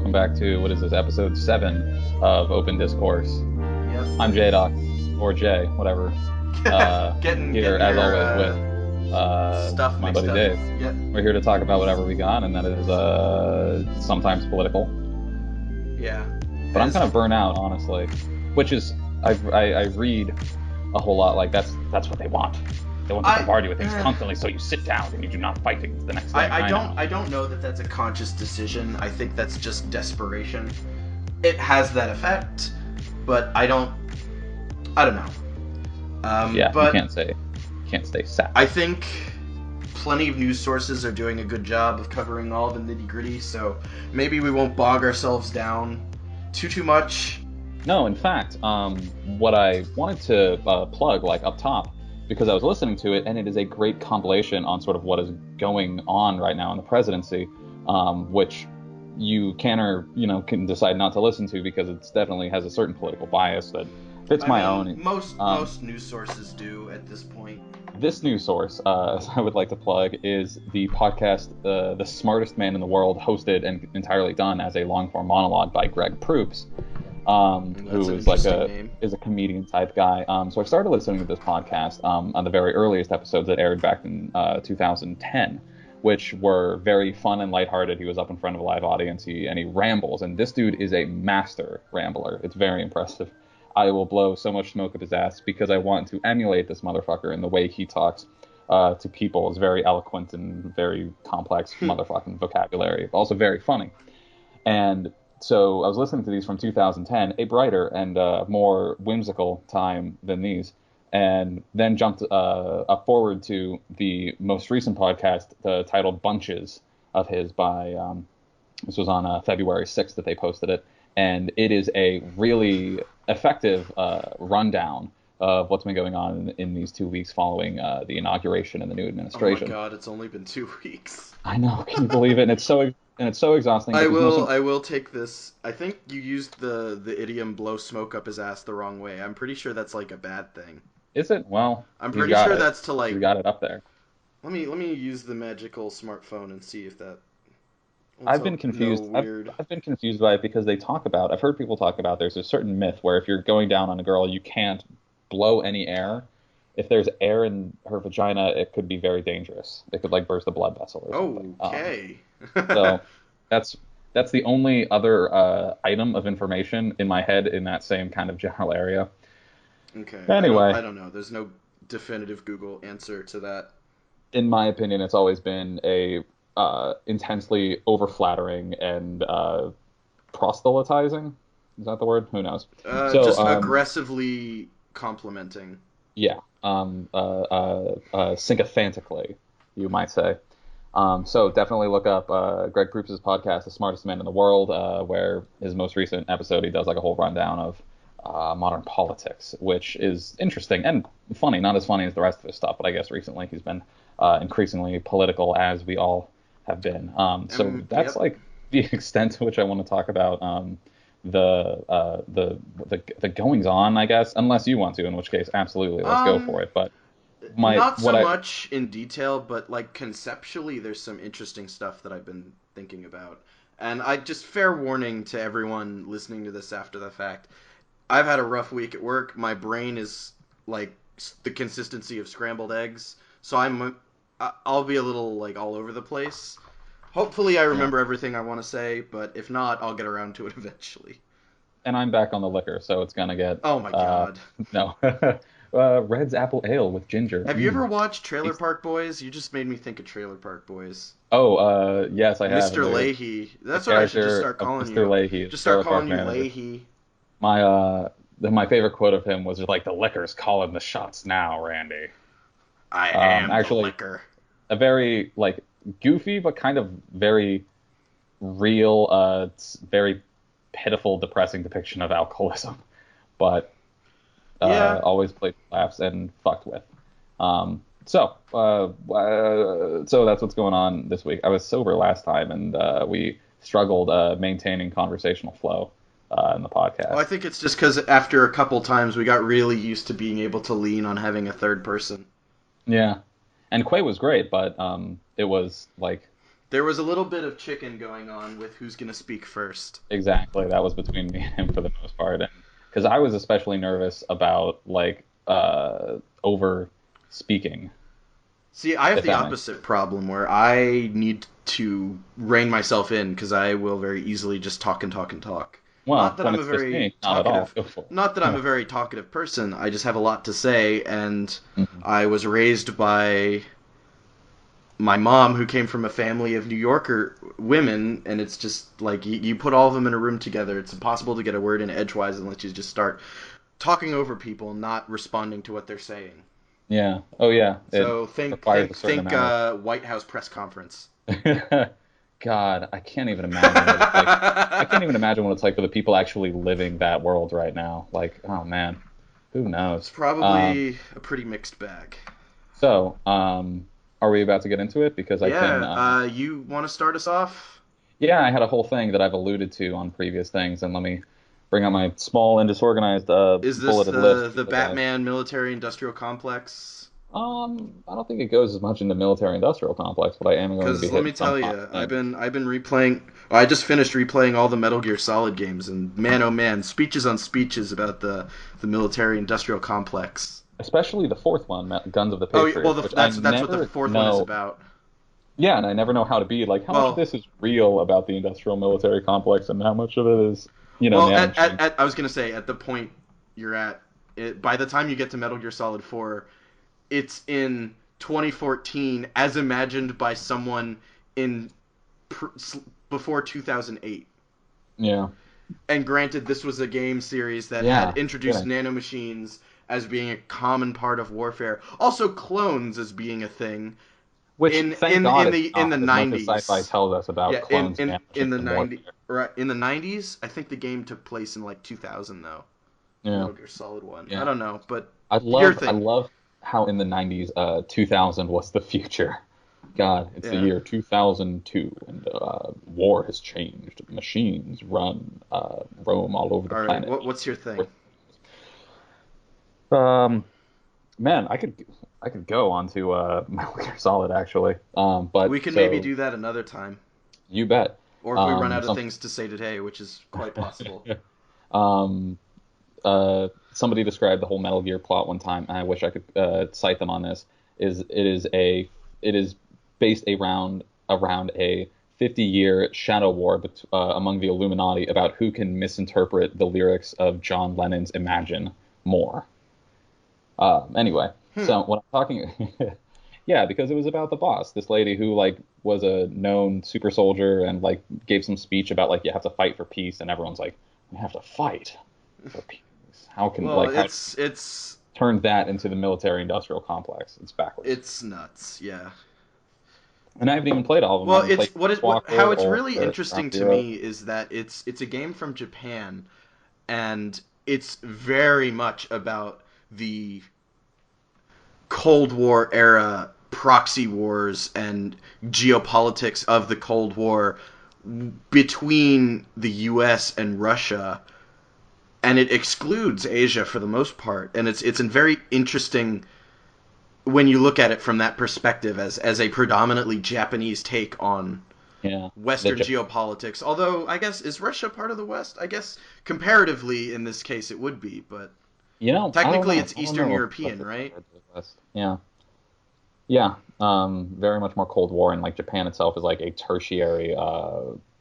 Welcome back to, what is this, episode 7 of Open Discourse. Yep. I'm J-Doc, or Jay, whatever. Getting Here, as your always, with stuff my mixed buddy up. Dave. Yep. We're here to talk about whatever we got, and that is sometimes political. Yeah. But I'm kind of burnt out, honestly. Which is, I read a whole lot, like, that's what they want. They want to bombard you with things constantly, so you sit down and you do not fight against the next thing. I don't know that that's a conscious decision. I think that's just desperation. It has that effect, but I don't know. But you can't stay sat. I think plenty of news sources are doing a good job of covering all the nitty-gritty, so maybe we won't bog ourselves down too much. No, in fact, what I wanted to plug, like, up top, because I was listening to it, and it is a great compilation on sort of what is going on right now in the presidency, which you can decide not to listen to because it definitely has a certain political bias that fits my own. Most news sources do at this point. This news source, I would like to plug, is the podcast The Smartest Man in the World, hosted and entirely done as a long-form monologue by Greg Proops. Who is is a comedian type guy. So I started listening to this podcast on the very earliest episodes that aired back in 2010, which were very fun and lighthearted. He was up in front of a live audience, and he rambles, and this dude is a master rambler. It's very impressive. I will blow so much smoke up his ass because I want to emulate this motherfucker in the way he talks to people. It's very eloquent and very complex motherfucking vocabulary, also very funny. And so I was listening to these from 2010, a brighter and more whimsical time than these, and then jumped up forward to the most recent podcast, titled Bunches of his by, this was on February 6th that they posted it, and it is a really effective rundown of what's been going on in these 2 weeks following the inauguration and the new administration. Oh my god, it's only been 2 weeks. I know, can you believe it? And it's so exhausting. I will take this. I think you used the idiom "blow smoke up his ass" the wrong way. I'm pretty sure that's like a bad thing. Is it? Well, I'm pretty sure that's to like. You got it up there. Let me use the magical smartphone and see if that. I've been confused. I've been confused by it because I've heard people talk about there's a certain myth where if you're going down on a girl, you can't blow any air. If there's air in her vagina, it could be very dangerous. It could like burst a blood vessel or something. Okay. So that's the only other item of information in my head in that same kind of general area. Okay. Anyway, I don't know. There's no definitive Google answer to that. In my opinion, it's always been a intensely over-flattering and proselytizing. Is that the word? Who knows? Just aggressively complimenting. Yeah. Sycophantically, you might say. So definitely look up Greg Proops' podcast, The Smartest Man in the World, where his most recent episode, he does like a whole rundown of modern politics, which is interesting and funny. Not as funny as the rest of his stuff, but I guess recently he's been increasingly political, as we all have been. So that's like the extent to which I want to talk about the goings on, I guess, unless you want to, in which case absolutely let's go for it. But not so much in detail, but like conceptually there's some interesting stuff that I've been thinking about. And I just, fair warning to everyone listening to this after the fact, I've had a rough week at work. My brain is like the consistency of scrambled eggs, so I'll be a little like all over the place. Hopefully I remember everything I want to say, but if not, I'll get around to it eventually. And I'm back on the liquor, so it's gonna get... Oh my god. No. Red's Apple Ale with ginger. Have you ever watched Trailer Park Boys? You just made me think of Trailer Park Boys. Oh, yes, I have. Mr. Leahy. That's what I should just start calling you. Mr. Leahy. Just start calling you Leahy. My favorite quote of him was just like, "The liquor's calling the shots now, Randy." I am the liquor. A very like goofy but kind of very real, very pitiful, depressing depiction of alcoholism, but always played laughs and fucked with. So that's what's going on this week. I was sober last time, and we struggled maintaining conversational flow in the podcast. Well, I think it's just because after a couple times we got really used to being able to lean on having a third person. Yeah, and Quay was great, but it was like There was a little bit of chicken going on with who's going to speak first. Exactly. That was between me and him for the most part. And because I was especially nervous about, like, over speaking. See, I have the opposite problem where I need to rein myself in because I will very easily just talk and talk and talk. Well, not that I'm a very talkative, not that I'm a very talkative person. I just have a lot to say, and I was raised by my mom, who came from a family of New Yorker women, and it's just like you put all of them in a room together. It's impossible to get a word in edgewise unless you just start talking over people, not responding to what they're saying. Yeah. Oh, yeah. So think White House press conference. God, I can't even imagine. I can't even imagine what it's like for the people actually living that world right now. Like, oh man, who knows? It's probably a pretty mixed bag. So, are we about to get into it? Because I can. You want to start us off? Yeah, I had a whole thing that I've alluded to on previous things, and let me bring out my small and disorganized Is this bulleted list. The Batman military-industrial complex? I don't think it goes as much into military-industrial complex, but I am going to be. Because let me tell you, I've been replaying. I just finished replaying all the Metal Gear Solid games, and man, oh man, speeches on speeches about the military-industrial complex. Especially the fourth one, Guns of the Patriot. Oh, well, that's what the fourth one is about. Yeah, and I never know how to be like, how much of this is real about the industrial military complex, and how much of it is, I was gonna say, at the point you're at, by the time you get to Metal Gear Solid 4, it's in 2014 as imagined by someone before 2008. Yeah. And granted, this was a game series that had introduced nanomachines as being a common part of warfare. Also, clones as being a thing. Which in the 90s, sci-fi tells us about clones. In the 90s, right? In the 90s, I think the game took place in like 2000 though. Yeah. Metal Gear Solid 1. Yeah. I don't know, but I love how in the 90s, 2000 was the future. God, it's the year 2002, and war has changed. Machines roam all over the planet. What's your thing? Man, I could go on to Metal Gear Solid actually, but we can maybe do that another time. You bet. Or if we run out of things to say today, which is quite possible. Somebody described the whole Metal Gear plot one time, and I wish I could cite them on this. It is based around a 50-year shadow war among the Illuminati about who can misinterpret the lyrics of John Lennon's "Imagine" more. Anyway, so when I'm talking, yeah, because it was about the boss, this lady who like was a known super soldier and like gave some speech about like you have to fight for peace, and everyone's like, you have to fight for peace. How can it's turned that into the military-industrial complex? It's backwards. It's nuts, yeah. And I haven't even played all of them. Well, how it's really interesting to me is that it's a game from Japan, and it's very much about the Cold War era proxy wars and geopolitics of the Cold War between the US and Russia, and it excludes Asia for the most part, and it's a very interesting when you look at it from that perspective as a predominantly Japanese take on Western geopolitics. Although I guess, is Russia part of the West? I guess comparatively in this case it would be, but technically it's Eastern European, right? Yeah. Yeah. Very much more Cold War, and like Japan itself is like a tertiary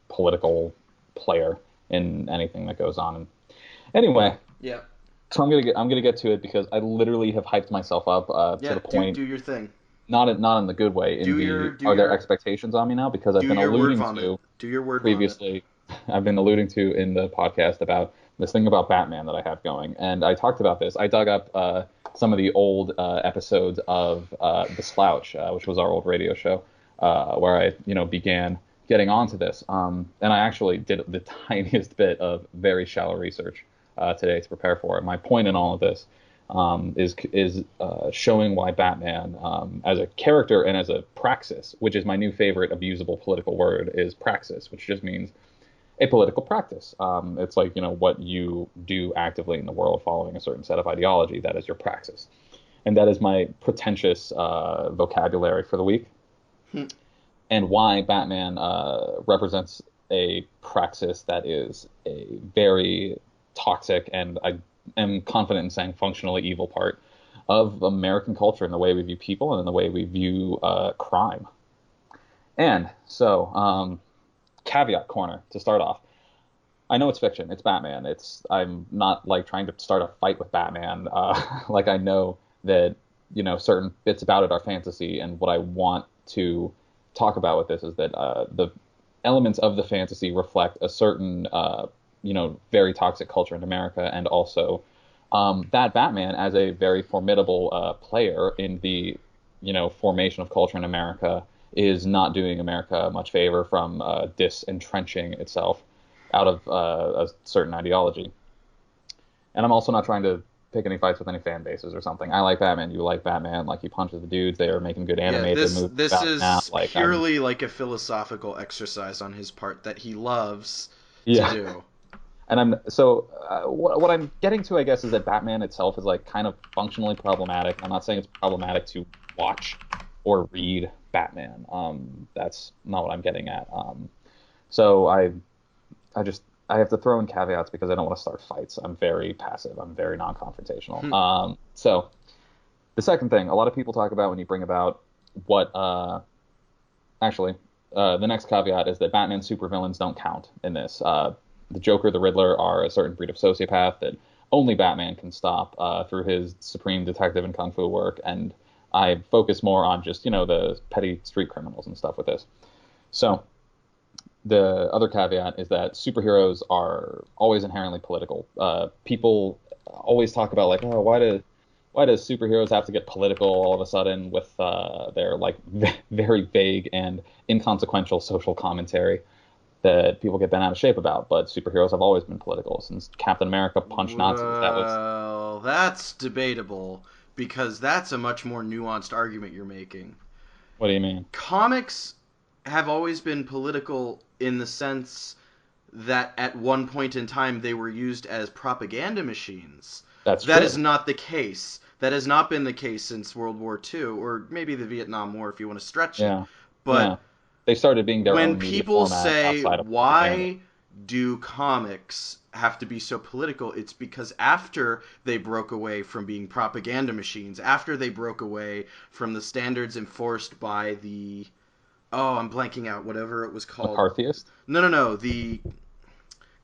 political player in anything that goes on. And anyway. Yeah. So I'm gonna get to it because I literally have hyped myself up to the point. Do your thing. Not in the good way. Are there expectations on me now? Because I've been alluding to previously. I've been alluding to in the podcast about this thing about Batman that I have going, and I talked about this. I dug up some of the old episodes of The Slouch, which was our old radio show, where I began getting onto this, and I actually did the tiniest bit of very shallow research today to prepare for it. My point in all of this is showing why Batman, as a character and as a praxis, which is my new favorite abusable political word, is praxis, which just means a political practice. It's like, what you do actively in the world following a certain set of ideology. That is your praxis. And that is my pretentious vocabulary for the week. and why Batman represents a praxis that is a very toxic and I am confident in saying functionally evil part of American culture in the way we view people and in the way we view crime. And so, caveat corner to start off. I know it's fiction. It's Batman. I'm not like trying to start a fight with Batman. Like I know that certain bits about it are fantasy, and what I want to talk about with this is that the elements of the fantasy reflect a certain very toxic culture in America, and also that Batman as a very formidable player in the formation of culture in America is not doing America much favor from disentrenching itself out of a certain ideology. And I'm also not trying to pick any fights with any fan bases or something. I like Batman. You like Batman. Like, he punches the dudes. They are making good animated movies. This is now. purely like a philosophical exercise on his part that he loves to do. And what I'm getting to, I guess, is that Batman itself is like kind of functionally problematic. I'm not saying it's problematic to watch or read Batman. That's not what I'm getting at. So I have to throw in caveats because I don't want to start fights. I'm very passive. I'm very non-confrontational. So the second thing, a lot of people talk about when you bring about what the next caveat is that Batman supervillains don't count in this. The Joker, the Riddler are a certain breed of sociopath that only Batman can stop through his supreme detective and kung fu work, and I focus more on just, the petty street criminals and stuff with this. So the other caveat is that superheroes are always inherently political. People always talk about, like, oh, why does superheroes have to get political all of a sudden with their, like, very vague and inconsequential social commentary that people get bent out of shape about, but superheroes have always been political. Since Captain America punched Nazis, Well, that's debatable, because that's a much more nuanced argument you're making. What do you mean? Comics have always been political in the sense that at one point in time they were used as propaganda machines. That true. Is not the case. That has not been the case since World War II, or maybe the Vietnam War if you want to stretch it. But they started being their when own media people format say, outside of why propaganda. do comics have to be so political? It's because after they broke away from being propaganda machines, after they broke away from the standards enforced by the... Oh, I'm blanking out. Whatever it was called. McCarthyist? No. The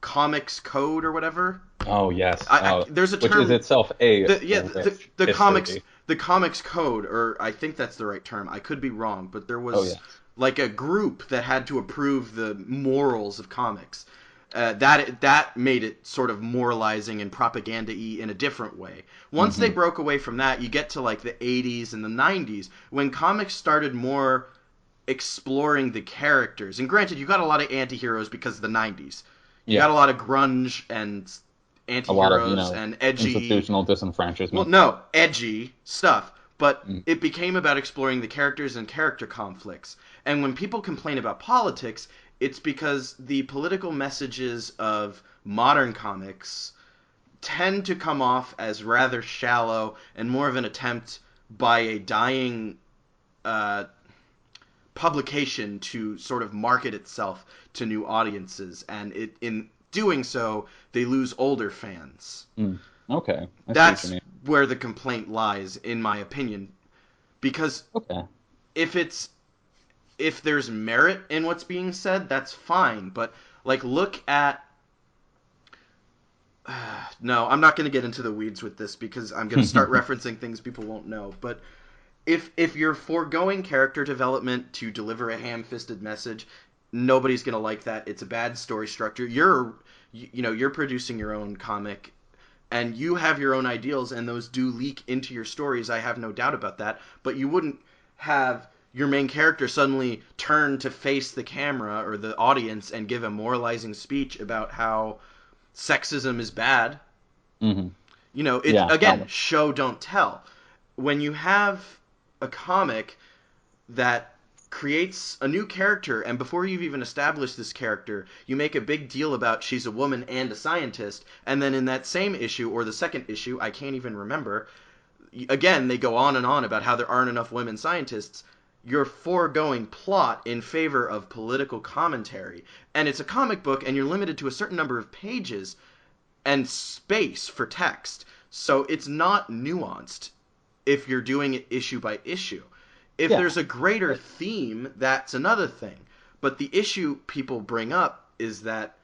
Comics Code or whatever. Oh, yes. There's a term... Which is itself the Comics Code, or I think that's the right term. I could be wrong, but there was like a group that had to approve the morals of comics. That made it sort of moralizing and propaganda-y in a different way. Once they broke away from that, you get to like the 80s and the 90s, when comics started more exploring the characters. And granted, you got a lot of anti-heroes because of the 90s. You got a lot of grunge and anti-heroes and edgy... institutional disenfranchisement. Well, no, edgy stuff. But it became about exploring the characters and character conflicts. And when people complain about politics, it's because the political messages of modern comics tend to come off as rather shallow and more of an attempt by a dying publication to sort of market itself to new audiences. And in doing so, they lose older fans. Okay. That's where the complaint lies, in my opinion. Because if there's merit in what's being said, that's fine. But, like, look at... no, I'm not going to get into the weeds with this because I'm going to start referencing things people won't know. But if you're foregoing character development to deliver a ham-fisted message, nobody's going to like that. It's a bad story structure. You're producing your own comic, and you have your own ideals, and those do leak into your stories. I have no doubt about that. But you wouldn't have your main character suddenly turn to face the camera or the audience and give a moralizing speech about how sexism is bad. Show, don't tell. When you have a comic that creates a new character, and before you've even established this character, you make a big deal about she's a woman and a scientist, and then in that same issue, or the second issue, I can't even remember, again, they go on and on about how there aren't enough women scientists. you're foregoing plot in favor of political commentary. And it's a comic book, and you're limited to a certain number of pages and space for text. So it's not nuanced if you're doing it issue by issue. If there's a greater theme, that's another thing. But the issue people bring up is that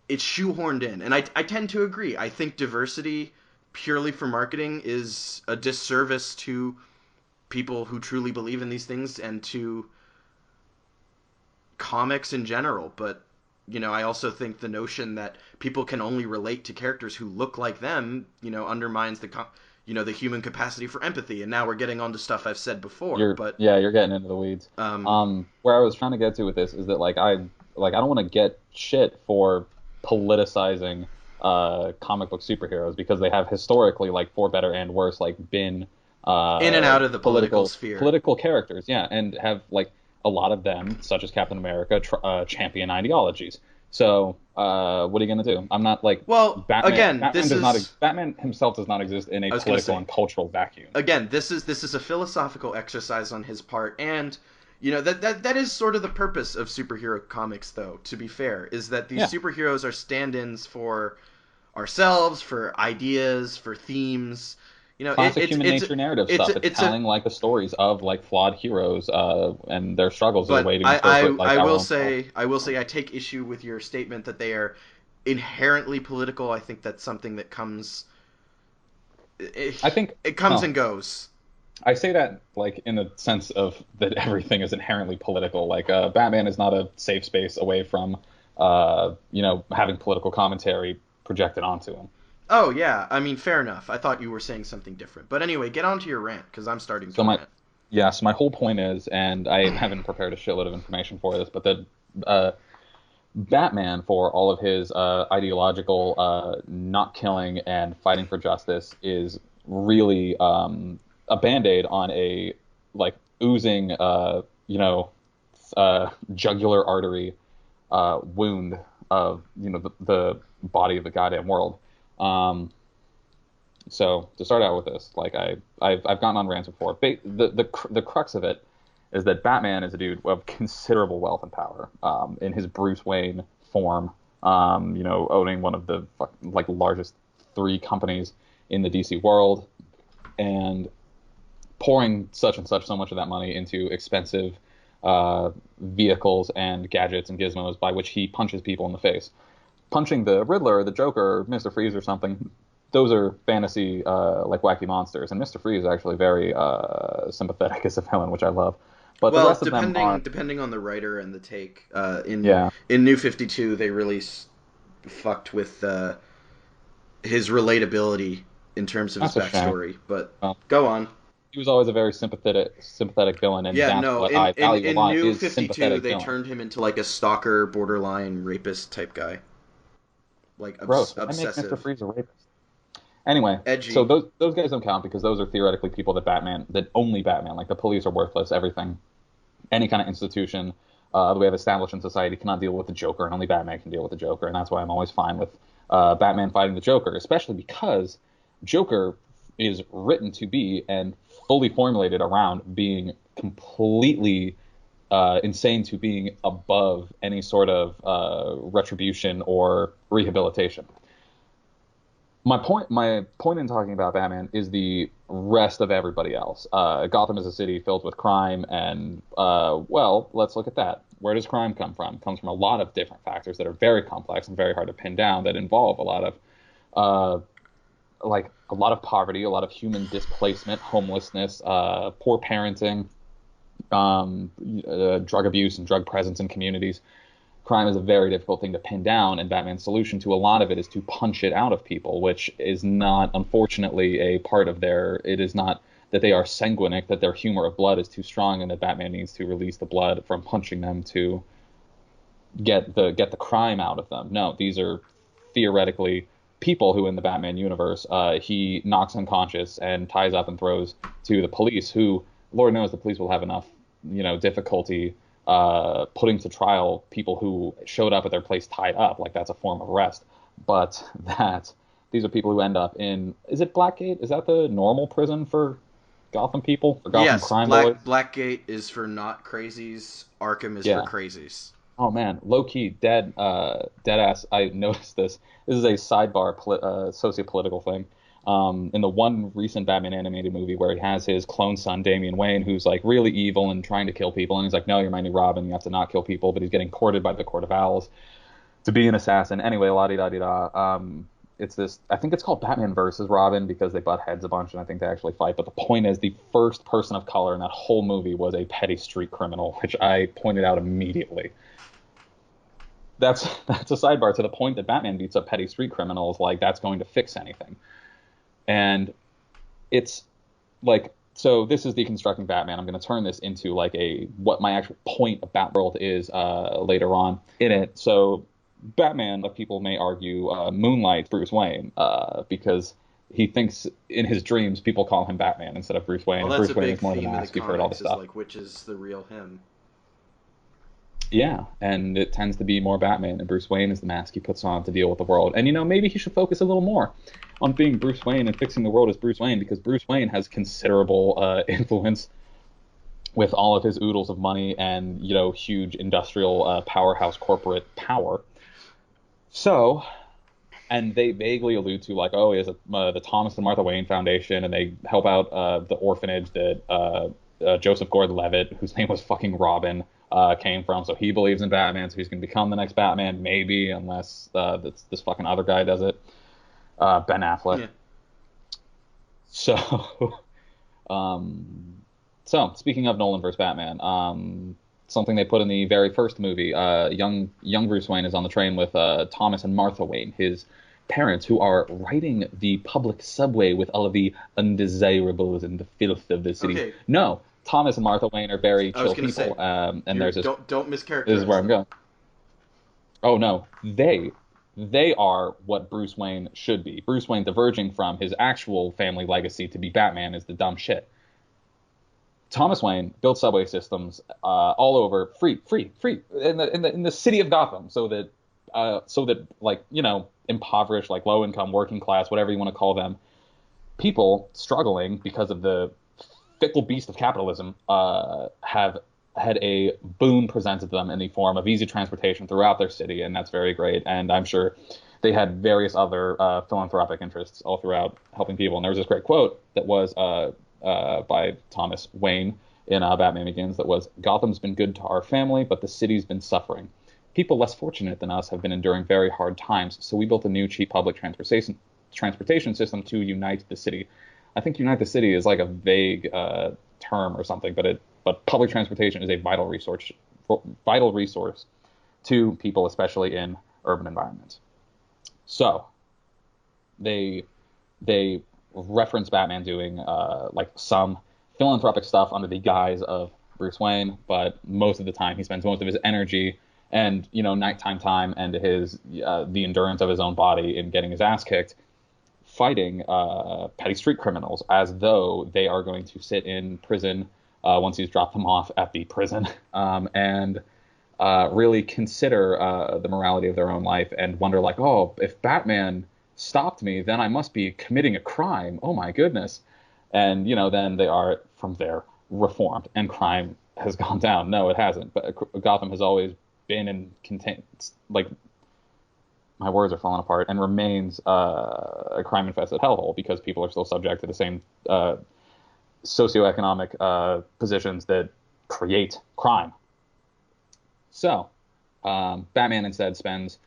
it's shoehorned in. And I tend to agree. I think diversity purely for marketing is a disservice to people who truly believe in these things and to comics in general. But, I also think the notion that people can only relate to characters who look like them, undermines the human capacity for empathy. And now we're getting on to stuff I've said before. You're getting into the weeds. Where I was trying to get to with this is that I don't want to get shit for politicizing comic book superheroes, because they have historically, for better and worse, been in and out of the political sphere. Political characters, yeah, and have a lot of them, such as Captain America, champion ideologies. So, what are you gonna do? I'm not Batman. Batman himself does not exist in a political and cultural vacuum. Again, this is a philosophical exercise on his part, and that is sort of the purpose of superhero comics, though. To be fair, is that these superheroes are stand-ins for ourselves, for ideas, for themes. Classic human nature narrative stuff. It's telling the stories of flawed heroes and their struggles as a way to interpret I will say I take issue with your statement that they are inherently political. I think that's something that comes. I think it comes and goes. I say that in the sense of that everything is inherently political. Batman is not a safe space away from having political commentary projected onto him. Oh, yeah. I mean, fair enough. I thought you were saying something different. But anyway, get on to your rant, because I'm starting to rant. Yeah, so my whole point is, and I haven't prepared a shitload of information for this, but that Batman, for all of his ideological not killing and fighting for justice, is really a Band-Aid on a oozing jugular artery wound of the body of the goddamn world. So to start out with this, I've gotten on rants before. The crux of it is that Batman is a dude of considerable wealth and power, in his Bruce Wayne form, owning one of the largest 3 companies in the DC world, and pouring such so much of that money into expensive vehicles and gadgets and gizmos by which he punches people in the face. Punching the Riddler, the Joker, Mr. Freeze or something, those are fantasy, wacky monsters. And Mr. Freeze is actually very sympathetic as a villain, which I love. But the rest of them are... depending on the writer and the take, in New 52, they really fucked with his relatability in terms of his backstory. But go on. He was always a very sympathetic villain, and I value a lot. In New 52, they turned him into a stalker, borderline rapist type guy. Gross. Obsessive. I make Mr. Freeze a rapist. Anyway, edgy. So those guys don't count, because those are theoretically people that only Batman, the police are worthless, everything, any kind of institution that we have established in society cannot deal with the Joker, and only Batman can deal with the Joker, and that's why I'm always fine with Batman fighting the Joker, especially because Joker is written to be and fully formulated around being completely insane to being above any sort of retribution or rehabilitation. My point in talking about Batman is the rest of everybody else. Gotham is a city filled with crime, and let's look at that. Where does crime come from? It comes from a lot of different factors that are very complex and very hard to pin down, that involve a lot of poverty, a lot of human displacement, homelessness, poor parenting, drug abuse and drug presence in communities. Crime is a very difficult thing to pin down, and Batman's solution to a lot of it is to punch it out of people, which is not, unfortunately, a part of it is not that they are sanguinic, that their humor of blood is too strong, and that Batman needs to release the blood from punching them to get the crime out of them. No, these are theoretically people who, in the Batman universe, he knocks unconscious and ties up and throws to the police, who, Lord knows, the police will have enough, difficulty putting to trial people who showed up at their place tied up. That's a form of arrest. But these are people who end up in, is it Blackgate? Is that the normal prison for Gotham people or Gotham Yes, crime boys. Blackgate is for not crazies. Arkham is for Yeah. crazies. Oh man, low key, dead ass. I noticed this. This is a sidebar, socio-political thing. In the one recent Batman animated movie where he has his clone son Damian Wayne, who's like really evil and trying to kill people, and he's like, "No, you're my new Robin. You have to not kill people." But he's getting courted by the Court of Owls to be an assassin. Anyway, la di da di da. It's this. I think it's called Batman versus Robin because they butt heads a bunch, and I think they actually fight. But the point is, the first person of color in that whole movie was a petty street criminal, which I pointed out immediately. That's a sidebar to the point that Batman beats up petty street criminals. Like that's going to fix anything. And it's like, so this is deconstructing Batman. I'm going to turn this into like what my actual point of Batworld is later on in it. So Batman, like people may argue, moonlights Bruce Wayne because he thinks in his dreams people call him Batman instead of Bruce Wayne. Well, and that's Bruce a Wayne big is more the theme of the mask. You've heard all this comics, is stuff. like which is the real him. Yeah, and it tends to be more Batman, and Bruce Wayne is the mask he puts on to deal with the world. And, maybe he should focus a little more on being Bruce Wayne and fixing the world as Bruce Wayne, because Bruce Wayne has considerable influence with all of his oodles of money and, huge industrial powerhouse corporate power. So, and they vaguely allude to, like, he has the Thomas and Martha Wayne Foundation, and they help out the orphanage that Joseph Gordon-Levitt, whose name was fucking Robin, came from. So he believes in Batman, so he's going to become the next Batman, maybe, unless this fucking other guy does it. Ben Affleck. Yeah. So speaking of Nolan versus Batman, something they put in the very first movie, young Bruce Wayne is on the train with Thomas and Martha Wayne, his parents, who are riding the public subway with all of the undesirables and the filth of the city. Okay. No, Thomas and Martha Wayne are very chill people. Say, and there's this. Don't mischaracterize. This is where I'm going. Oh no, they are what Bruce Wayne should be. Bruce Wayne diverging from his actual family legacy to be Batman is the dumb shit. Thomas Wayne built subway systems all over, free in the city of Gotham, so that like impoverished, like low income, working class, whatever you want to call them, people struggling because of the fickle beast of capitalism have had a boon presented to them in the form of easy transportation throughout their city, and that's very great. And I'm sure they had various other philanthropic interests all throughout helping people. And there was this great quote that was by Thomas Wayne in Batman Begins that was, "Gotham's been good to our family, but the city's been suffering. People less fortunate than us have been enduring very hard times, so we built a new cheap public transportation system to unite the city." I think unite the city is like a vague term or something, but public transportation is a vital resource to people, especially in urban environments. So they reference Batman doing like some philanthropic stuff under the guise of Bruce Wayne, but most of the time he spends most of his energy and nighttime time and his the endurance of his own body in getting his ass kicked, fighting petty street criminals as though they are going to sit in prison once he's dropped them off at the prison, and really consider the morality of their own life and wonder, like, oh, if Batman stopped me, then I must be committing a crime. Oh my goodness. And, then they are, from there, reformed, and crime has gone down. No, it hasn't. But Gotham has always been and like, my words are falling apart, and remains a crime-infested hellhole because people are still subject to the same socioeconomic positions that create crime. So, Batman instead spends,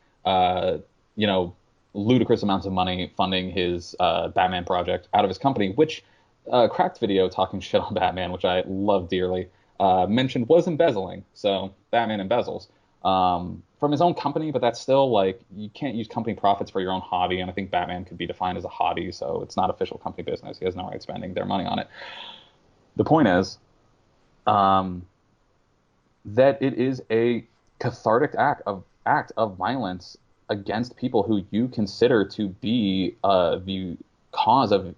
ludicrous amounts of money funding his Batman project out of his company, which Cracked Video, talking shit on Batman, which I love dearly, mentioned was embezzling. So Batman embezzles from his own company, but that's still, like, you can't use company profits for your own hobby, and I think Batman could be defined as a hobby, so it's not official company business. He has no right spending their money on it. The point is that it is a cathartic act of violence against people who you consider to be the cause of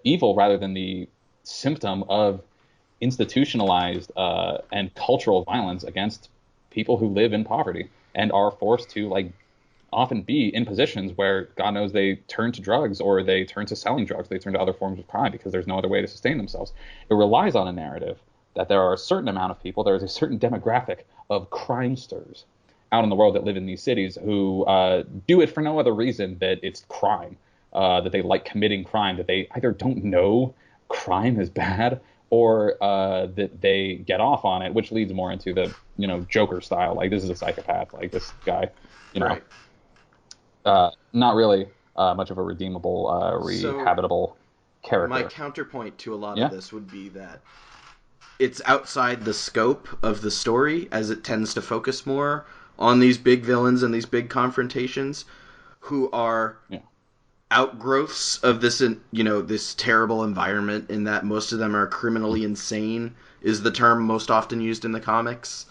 evil rather than the symptom of institutionalized and cultural violence against people who live in poverty and are forced to, like, often be in positions where, God knows, they turn to drugs or they turn to selling drugs, they turn to other forms of crime because there's no other way to sustain themselves. It relies on a narrative that there are a certain amount of people, there is a certain demographic of crimesters out in the world that live in these cities who do it for no other reason that it's crime, that they like committing crime, that they either don't know crime is bad or that they get off on it, which leads more into the, Joker style. Like, this is a psychopath. Like, this guy, Right. not really much of a redeemable, So rehabitable character. my counterpoint to a lot Yeah. of this would be that it's outside the scope of the story, as it tends to focus more on these big villains and these big confrontations who are Yeah. outgrowths of this, this terrible environment, in that most of them are criminally insane, is the term most often used in the comics.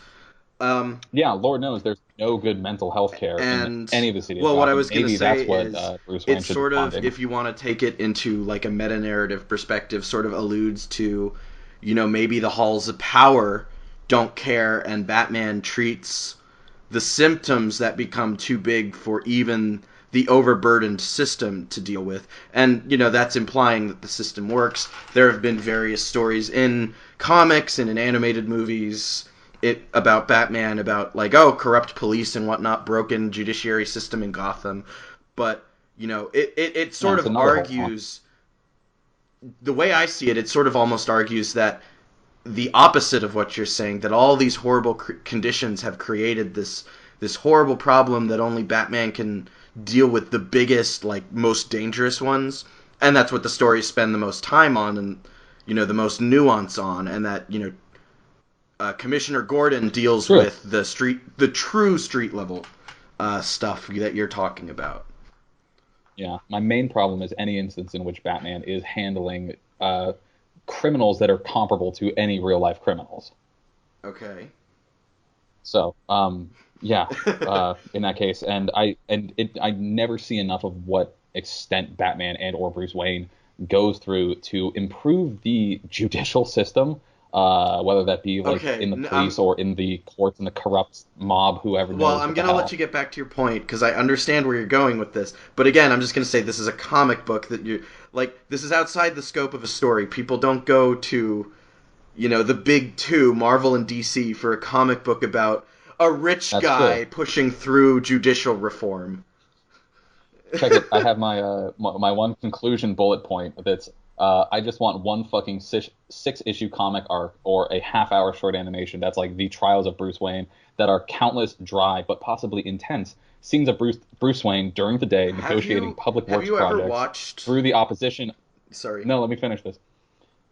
Yeah, Lord knows there's no good mental health care in And any of the cities of well, what I Gotham. was gonna Maybe say that's what is Bruce Wayne it's should be sort of, funding. if you want to take it into like a meta narrative perspective, sort of alludes to, maybe the halls of power don't care, and Batman treats the symptoms that become too big for even the overburdened system to deal with. And, that's implying that the system works. There have been various stories in comics and in animated movies about Batman, about like, oh, corrupt police and whatnot, broken judiciary system in Gotham. But, it Yeah, sort it's of another whole one. argues, the way I see it, it sort of almost argues that the opposite of what you're saying, that all these horrible conditions have created this horrible problem that only Batman can deal with, the biggest, like, most dangerous ones, and that's what the stories spend the most time on, and the most nuance on, and that Commissioner Gordon deals True. with the true street level stuff that you're talking about. Yeah, my main problem is any instance in which Batman is handling criminals that are comparable to any real life criminals. Okay. So, yeah, in that case, I never see enough of what extent Batman and or Bruce Wayne goes through to improve the judicial system, whether that be like Okay. in the police or in the courts and the corrupt mob, whoever Well, knows I'm what the gonna let hell. you get back to your point because I understand where you're going with this. But again, I'm just gonna say this is a comic book that you like. This is outside the scope of a story. People don't go to, the big two, Marvel and DC, for a comic book about a rich That's true. guy pushing through judicial reform. Check it. I have my one conclusion bullet point that's I just want one fucking six issue comic arc or a half-hour short animation that's like the trials of Bruce Wayne that are countless, dry, but possibly intense scenes of Bruce Wayne during the day negotiating public Have works you ever projects watched? through the opposition. Sorry. No, let me finish this.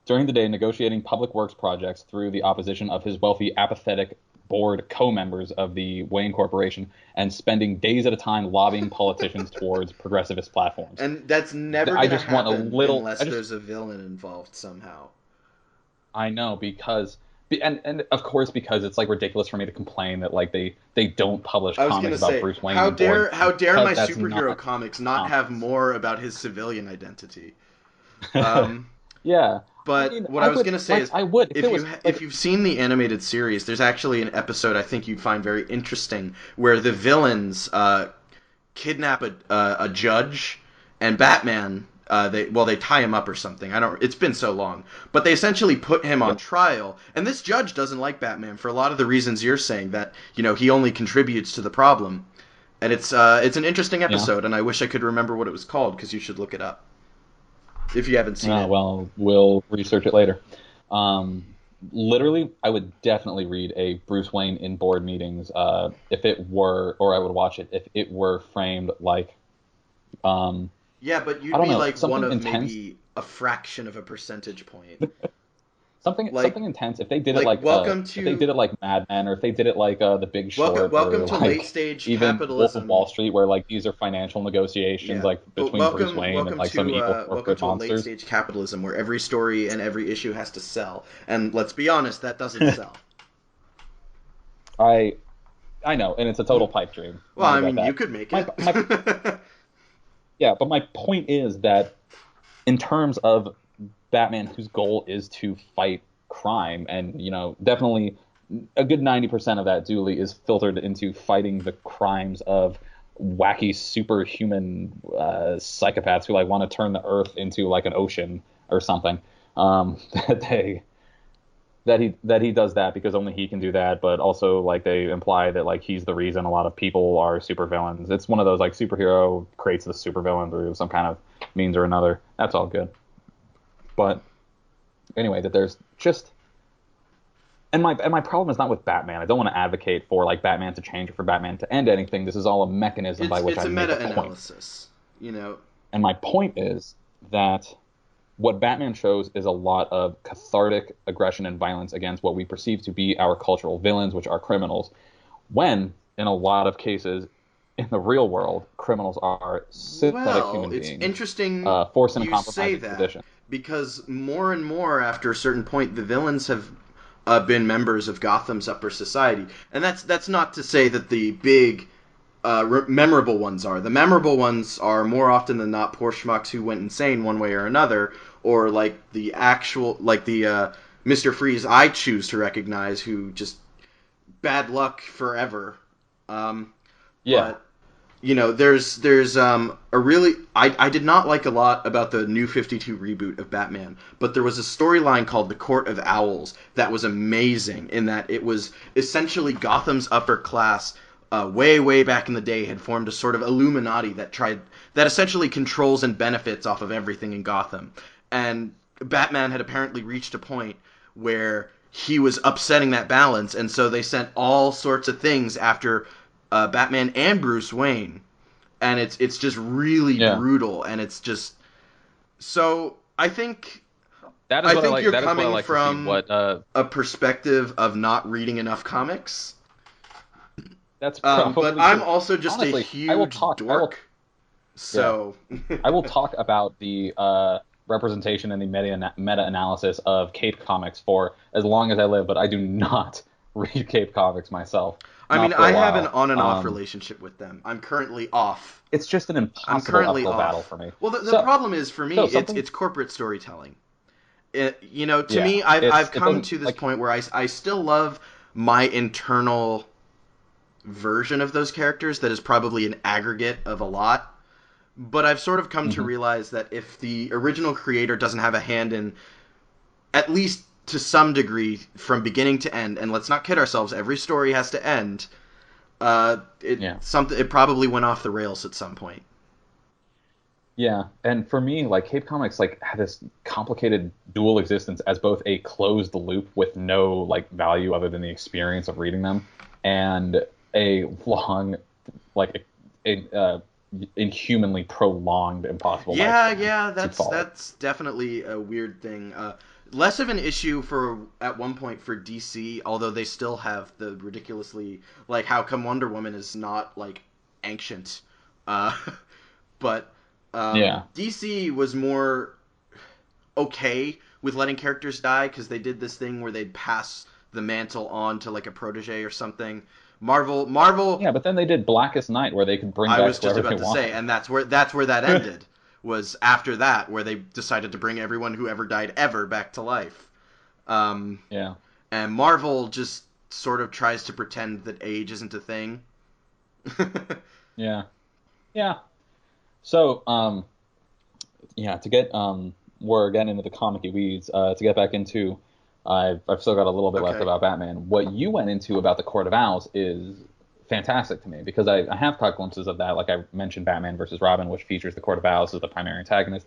During the day negotiating public works projects through the opposition of his wealthy, apathetic board co-members of the Wayne Corporation, and spending days at a time lobbying politicians towards progressivist platforms. And that's never I gonna just want a happen little. unless there's a villain involved somehow. I know because, and of course because it's like ridiculous for me to complain that like they don't publish I was gonna comics about say, Bruce Wayne how and board dare because my that's superhero not comics not have comics. more about his civilian identity? Um, Yeah, I but mean what I was gonna say is, I would if it if was if like you've seen the animated series, there's actually an episode I think you'd find very interesting where the villains kidnap a judge, and Batman. They tie him up or something. I don't. It's been so long, but they essentially put him on yep, trial. And this judge doesn't like Batman for a lot of the reasons you're saying, that he only contributes to the problem. And it's an interesting yeah. episode, and I wish I could remember what it was called because you should look it up if you haven't seen it. Well, we'll research it later. Um, Literally, I would definitely read a Bruce Wayne in board meetings if it were, or I would watch it if it were framed like, um, Yeah, but I you'd don't be know, like one something of intense. maybe a fraction of a percentage point. Like Something intense. If they did it like like welcome if they to did it like Mad Men, or if they did it like The Big welcome Short, welcome or to late like stage even Wolf of Wall capitalism. Street, where like these are financial negotiations Yeah, like but between Bruce welcome Wayne and welcome like some to evil welcome corporate to a late monsters. stage capitalism where every story and every issue has to sell. And let's be honest, that doesn't sell. I I know, and it's a total pipe dream. Well, Not I about mean, you that. could make My it. my Yeah, but my point is that in terms of Batman, whose goal is to fight crime, and definitely a good 90% of that dually is filtered into fighting the crimes of wacky superhuman psychopaths who like want to turn the Earth into like an ocean or something. That they that he does that because only he can do that, but also like they imply that like he's the reason a lot of people are supervillains. It's one of those like superhero creates the supervillain through some kind of means or another. That's all good. But anyway, that there's just and my problem is not with Batman. I don't want to advocate for like Batman to change or for Batman to end anything. This is all a mechanism by which I make a point. It's a meta-analysis, you know. And my point is that what Batman shows is a lot of cathartic aggression and violence against what we perceive to be our cultural villains, which are criminals, when, in a lot of cases, in the real world, criminals are sympathetic human beings. It's interesting forced in a you compromising say that, position. because more and more, after a certain point, the villains have been members of Gotham's upper society. And that's not to say that the big memorable ones are. The memorable ones are more often than not poor schmucks who went insane one way or another, or like the Mr. Freeze I choose to recognize, who just bad luck forever. But you know, there's a really I did not like a lot about the New 52 reboot of Batman, but there was a storyline called The Court of Owls that was amazing in that it was essentially Gotham's upper class way back in the day had formed a sort of Illuminati that essentially controls and benefits off of everything in Gotham. And Batman had apparently reached a point where he was upsetting that balance, and so they sent all sorts of things after Batman and Bruce Wayne. And it's just really brutal, and it's just so I think you're coming from a perspective of not reading enough comics. That's probably but I'm also just honestly, a huge dork. I will talk about the representation and the meta-analysis of Cape Comics for as long as I live, but I do not read Cape Comics myself. I mean, I have an on and off relationship with them. I'm currently off. It's just an impossible uphill battle for me. Well, the problem is, for me, it's corporate storytelling. To me, I've come to this point where I still love my internal version of those characters that is probably an aggregate of a lot, but I've sort of come to realize that if the original creator doesn't have a hand in, at least to some degree, from beginning to end, and let's not kid ourselves, every story has to end, it probably went off the rails at some point. Yeah, and for me, like, Cape Comics like had this complicated dual existence as both a closed loop with no like value other than the experience of reading them, and a long, like, inhumanly prolonged, impossible. That's definitely a weird thing. Less of an issue at one point for DC, although they still have the ridiculously, like, how come Wonder Woman is not like ancient, but DC was more okay with letting characters die because they did this thing where they'd pass the mantle on to like a protege or something. Marvel. Yeah, but then they did Blackest Night, where they could bring back whoever they wanted. I was just about to say, and that's where that ended. Was after that where they decided to bring everyone who ever died ever back to life. And Marvel just sort of tries to pretend that age isn't a thing. Yeah. So, to get we're getting into the comic-y weeds. To get back into. I've still got a little bit left about Batman. What you went into about the Court of Owls is fantastic to me, because I have caught glimpses of that. Like I mentioned, Batman versus Robin, which features the Court of Owls as the primary antagonist,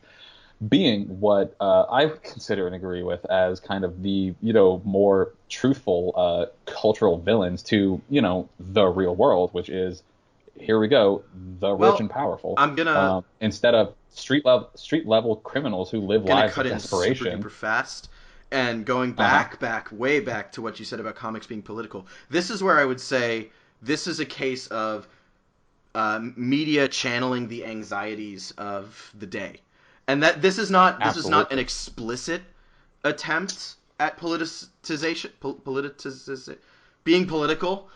being what I would consider and agree with as kind of the more truthful cultural villains to the real world, which is, here we go, the rich and powerful. I'm gonna instead of street level criminals who live lives of desperation. Super duper fast. And going way back to what you said about comics being political, this is where I would say this is a case of media channeling the anxieties of the day, and that this is not an explicit attempt at politicization, being political.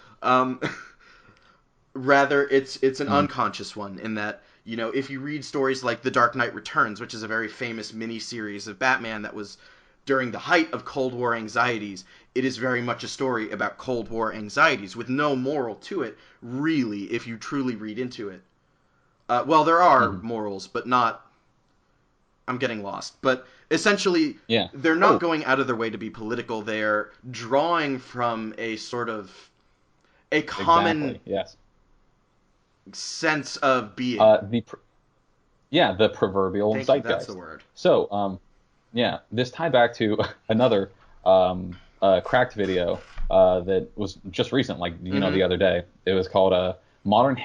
Rather, it's an unconscious one in that, if you read stories like The Dark Knight Returns, which is a very famous miniseries of Batman that was during the height of Cold War anxieties, it is very much a story about Cold War anxieties with no moral to it, really, if you truly read into it. Well, there are Mm-hmm. morals, but not. I'm getting lost. But essentially, Yeah. they're not Oh, going out of their way to be political. They're drawing from a sort of a common exactly. Yes. sense of being. Uh, the pr- yeah, the proverbial Thank you. That's the zeitgeist. word. So, yeah, this tied back to another cracked video that was just recent, like Mm-hmm. the other day. It was called a modern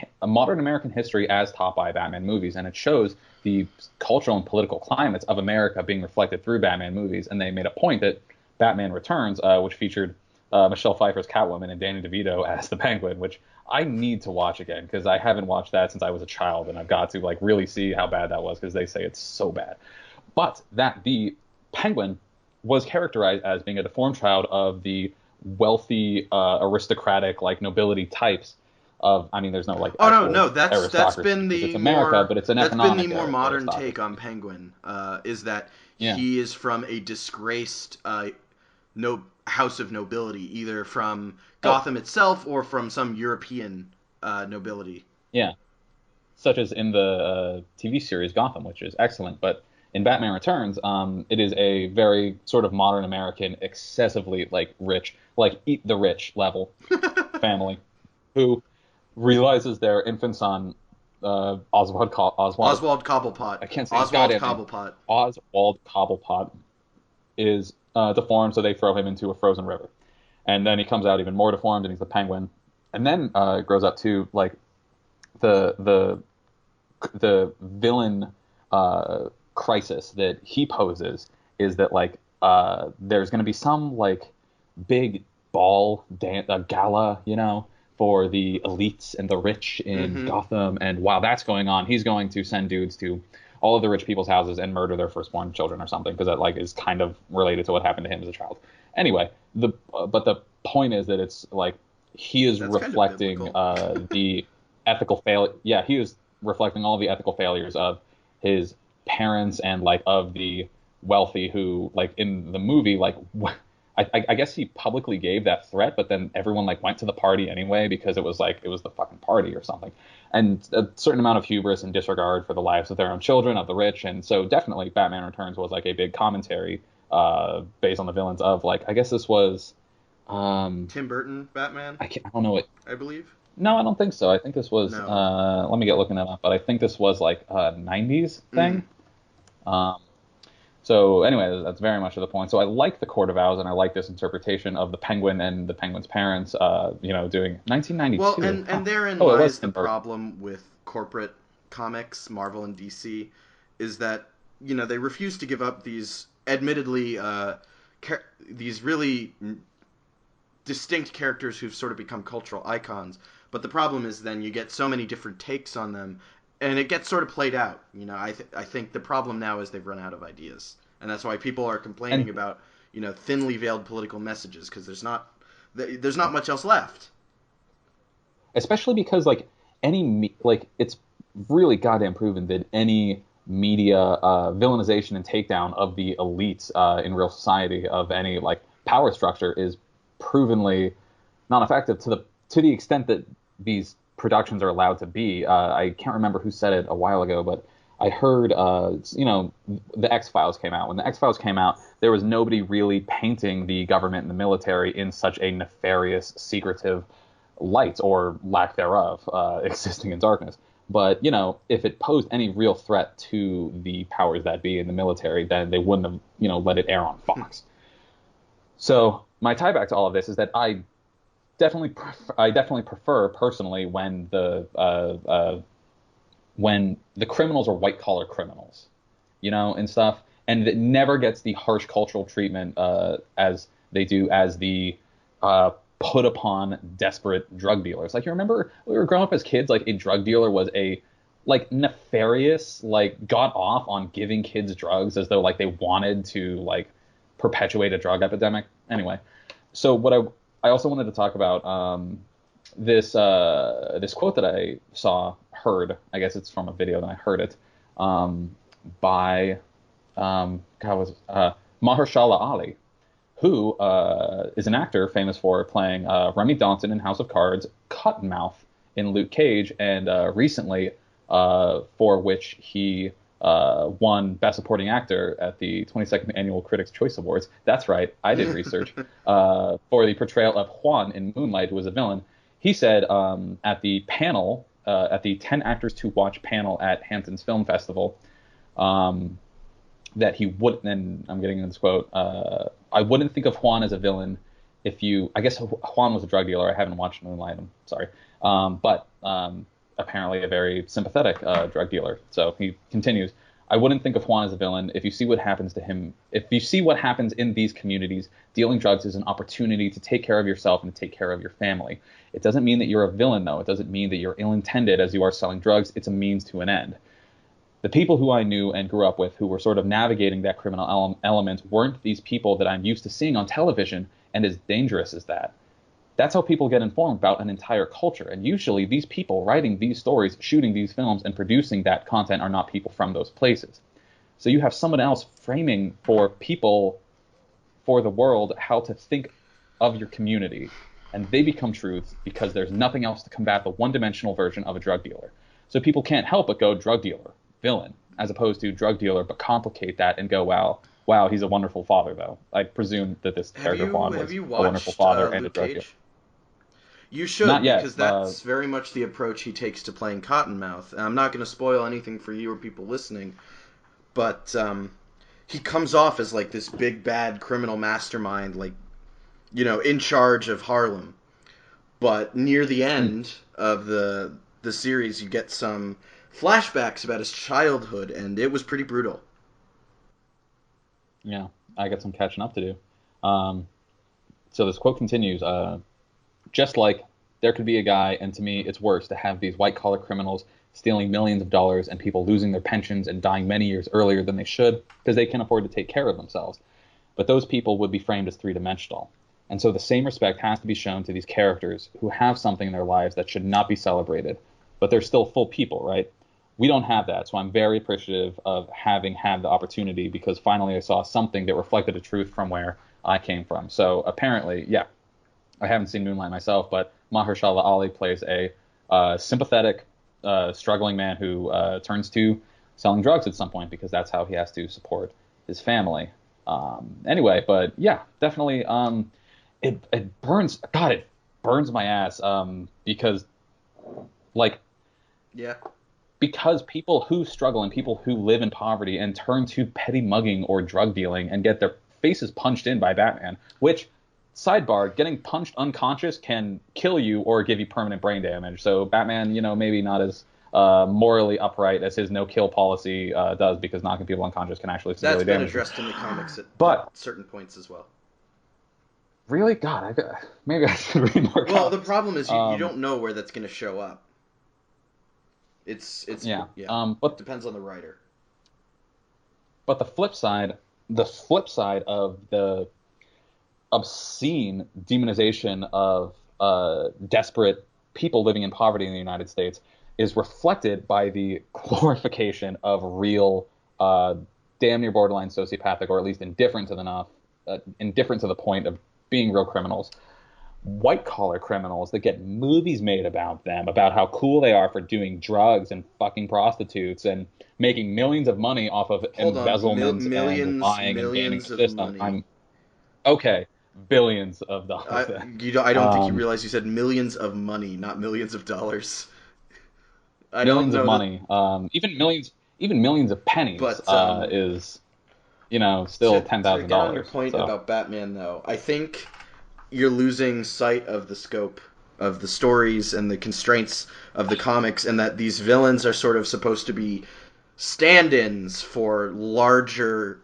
American history as taught by Batman movies, and it shows the cultural and political climates of America being reflected through Batman movies. And they made a point that Batman Returns, which featured Michelle Pfeiffer's Catwoman and Danny DeVito as the Penguin, which I need to watch again because I haven't watched that since I was a child, and I've got to like really see how bad that was because they say it's so bad. But that the Penguin was characterized as being a deformed child of the wealthy, aristocratic, like nobility types of. I mean, there's no like Oh no, actual no, that's aristocracy been because it's the America, more but it's an that's been the economic more modern take aristocracy. on Penguin. Is that Yeah. he is from a disgraced no house of nobility, either from Oh, Gotham itself or from some European nobility. yeah. Such as in the TV series Gotham, which is excellent. But in Batman Returns, it is a very sort of modern American, excessively like rich, like eat the rich level family who realizes their infant son, Oswald, Oswald Cobblepot. I can't say his Oswald goddamn name, Cobblepot. Oswald Cobblepot, is deformed, so they throw him into a frozen river, and then he comes out even more deformed, and he's the Penguin, and then grows up to like the the the villain crisis that he poses is that like there's going to be some like big gala, for the elites and the rich in Mm-hmm. Gotham, and while that's going on, he's going to send dudes to all of the rich people's houses and murder their firstborn children or something because that like is kind of related to what happened to him as a child. Anyway, but the point is that it's like he is That's kind of reflecting biblical. the ethical fail. Yeah, he is reflecting all the ethical failures of his parents and like of the wealthy who like in the movie like I guess he publicly gave that threat, but then everyone like went to the party anyway because it was the fucking party or something, and a certain amount of hubris and disregard for the lives of their own children, of the rich, and so definitely Batman Returns was like a big commentary based on the villains of like I guess this was Tim Burton Batman, I don't know what. I believe. No, I don't think so. I think this was No. let me get looking that up, but I think this was like a 90s Mm-hmm. thing. Um, so anyway, that's very much to the point. So I like the Court of Owls, and I like this interpretation of the Penguin and the Penguin's parents, doing Well, 1992. Huh. and therein Oh, it was lies the Tim Burton. problem with corporate comics, Marvel and DC, is that they refuse to give up these admittedly these really distinct characters who've sort of become cultural icons. But the problem is then you get so many different takes on them, and it gets sort of played out. I think the problem now is they've run out of ideas, and that's why people are complaining And about thinly veiled political messages because there's not much else left. especially because like like it's really goddamn proven that any media villainization and takedown of the elites in real society of any like power structure is provenly non effective to the extent that these productions are allowed to be. I can't remember who said it a while ago, but I heard, the X Files came out. When the X Files came out, there was nobody really painting the government and the military in such a nefarious, secretive light or lack thereof, existing in darkness. But if it posed any real threat to the powers that be in the military, then they wouldn't have let it air on Fox. So my tie back to all of this is that I definitely prefer personally when the criminals are white collar criminals, and stuff, and it never gets the harsh cultural treatment as they do as the put upon desperate drug dealers. Like you remember we were growing up as kids, like a drug dealer was a like nefarious, like got off on giving kids drugs as though like they wanted to like perpetuate a drug epidemic. Anyway, so what I also wanted to talk about this quote that I heard. I guess it's from a video that I heard it by God was Mahershala Ali, who is an actor famous for playing Remy Danton in House of Cards, Cottonmouth in Luke Cage, and recently for which he won Best Supporting Actor at the 22nd Annual Critics' Choice Awards. That's right, I did research. For the portrayal of Juan in Moonlight, who was a villain. He said at the panel, at the 10 Actors to Watch panel at Hamptons Film Festival, that he wouldn't, and I'm getting into this quote, I wouldn't think of Juan as a villain if you, I guess Juan was a drug dealer. I haven't watched Moonlight, I'm sorry. But apparently a very sympathetic drug dealer. So he continues, I wouldn't think of Juan as a villain if you see what happens to him. If you see what happens in these communities, dealing drugs is an opportunity to take care of yourself and to take care of your family. It doesn't mean that you're a villain, though. It doesn't mean that you're ill-intended as you are selling drugs. It's a means to an end. The people who I knew and grew up with who were sort of navigating that criminal element weren't these people that I'm used to seeing on television, and as dangerous as that. That's how people get informed about an entire culture. And usually these people writing these stories, shooting these films, and producing that content are not people from those places. So you have someone else framing for people, for the world, how to think of your community. And they become truths because there's nothing else to combat the one-dimensional version of a drug dealer. So people can't help but go drug dealer, villain, as opposed to drug dealer, but complicate that and go, wow, he's a wonderful father, though. I presume that this character Juan was a wonderful father and a drug dealer. You should, not yet, because that's very much the approach he takes to playing Cottonmouth. And I'm not going to spoil anything for you or people listening, but he comes off as like this big bad criminal mastermind, like, you know, in charge of Harlem. But near the end of the series, you get some flashbacks about his childhood, and it was pretty brutal. Yeah, I got some catching up to do. So this quote continues, just like there could be a guy, and to me it's worse to have these white-collar criminals stealing millions of dollars and people losing their pensions and dying many years earlier than they should because they can't afford to take care of themselves. But those people would be framed as three-dimensional. And so the same respect has to be shown to these characters who have something in their lives that should not be celebrated, but they're still full people, right? We don't have that, so I'm very appreciative of having had the opportunity because finally I saw something that reflected a truth from where I came from. So apparently, yeah, I haven't seen Moonlight myself, but Mahershala Ali plays a sympathetic, struggling man who turns to selling drugs at some point because that's how he has to support his family. Anyway, but yeah, definitely, it burns. God, it burns my ass because, like, yeah, because people who struggle and people who live in poverty and turn to petty mugging or drug dealing and get their faces punched in by Batman, which, sidebar, getting punched unconscious can kill you or give you permanent brain damage. So Batman, you know, maybe not as morally upright as his no-kill policy does, because knocking people unconscious can actually severely damage them. That's been addressed in the comics at certain points as well. Really? God, maybe I should read more. Well, the problem is you don't know where that's going to show up. It's but it depends on the writer. But the flip side of the obscene demonization of desperate people living in poverty in the United States is reflected by the glorification of real, damn near borderline sociopathic, or at least indifferent to the point of being real criminals. White-collar criminals that get movies made about them, about how cool they are for doing drugs and fucking prostitutes and making millions of money off of embezzlement and lying and gaming the system. Okay, billions of dollars. I don't think you realize you said millions of money, not millions of dollars. Millions of money. Even millions of pennies is, you know, still $10,000. To get on your point about Batman, though, I think you're losing sight of the scope of the stories and the constraints of the comics, and that these villains are sort of supposed to be stand-ins for larger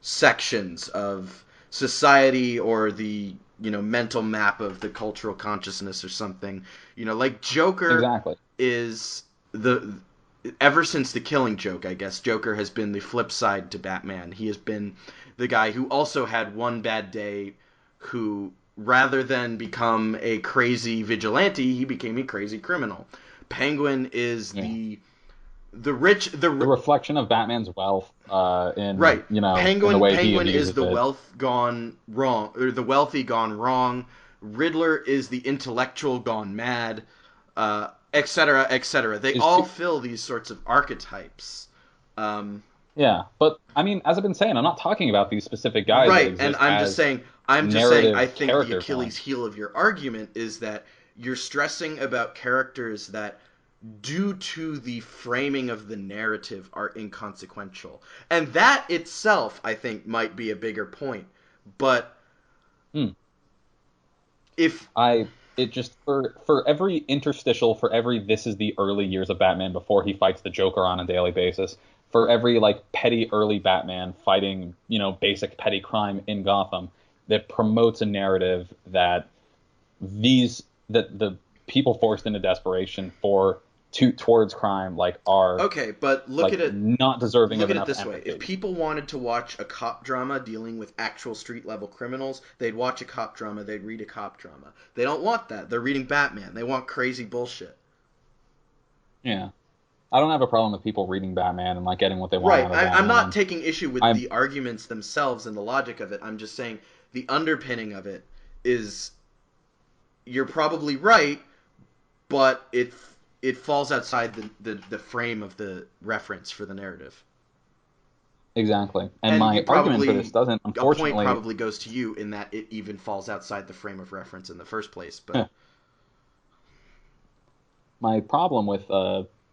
sections of society or the, you know, mental map of the cultural consciousness or something. You know, like Joker is ever since the Killing Joke, I guess, Joker has been the flip side to Batman. He has been the guy who also had one bad day, who, rather than become a crazy vigilante, he became a crazy criminal. Penguin is the reflection of Batman's wealth in, right. You know, Penguin, in the way Penguin he is the wealth gone wrong, or the wealthy gone wrong. Riddler is the intellectual gone mad. etc., etc. They all fill these sorts of archetypes. Yeah, but I mean, as I've been saying, I'm not talking about these specific guys that Right, and exist as I'm just saying, I narrative think the character Achilles villains. heel of your argument is that you're stressing about characters that, due to the framing of the narrative, are inconsequential. And that itself, I think, might be a bigger point. But Hmm. if It just for every interstitial, for every this is the early years of Batman before he fights the Joker on a daily basis, for every like petty early Batman fighting, basic petty crime in Gotham, that promotes a narrative that the people forced into desperation towards crime are okay, but like not deserving look of at it enough this way. If empathy. people wanted to watch a cop drama dealing with actual street level criminals, they'd watch a cop drama, they'd read a cop drama. They don't want that. They're reading Batman. They want crazy bullshit. Yeah. I don't have a problem with people reading Batman and like getting what they want Right. out of I'm Batman. not taking issue with I'm the arguments themselves and the logic of it. I'm just saying the underpinning of it is, you're probably right, but it falls outside the frame of the reference for the narrative. exactly. And And you my argument for this probably doesn't, a point unfortunately, probably goes to you in that it even falls outside the frame of reference in the first place. But my problem with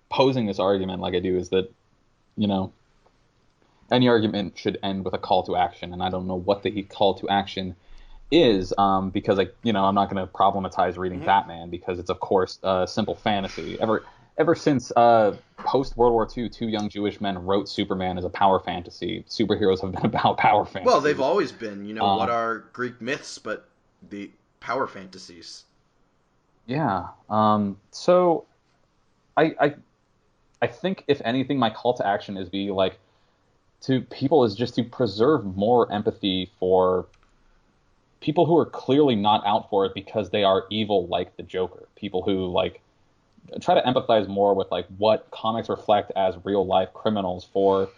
posing this argument like I do is that, you know, any argument should end with a call to action, and I don't know what the call to action is, because I'm not going to problematize reading mm-hmm. Batman because it's of course simple fantasy. Ever since post World War II, two young Jewish men wrote Superman as a power fantasy. Superheroes have been about power fantasies. Well, they've always been. What are Greek myths but the power fantasies? Yeah. So I think if anything, my call to action is be like to people is just to preserve more empathy for people who are clearly not out for it because they are evil like the Joker. People who like try to empathize more with like what comics reflect as real life criminals for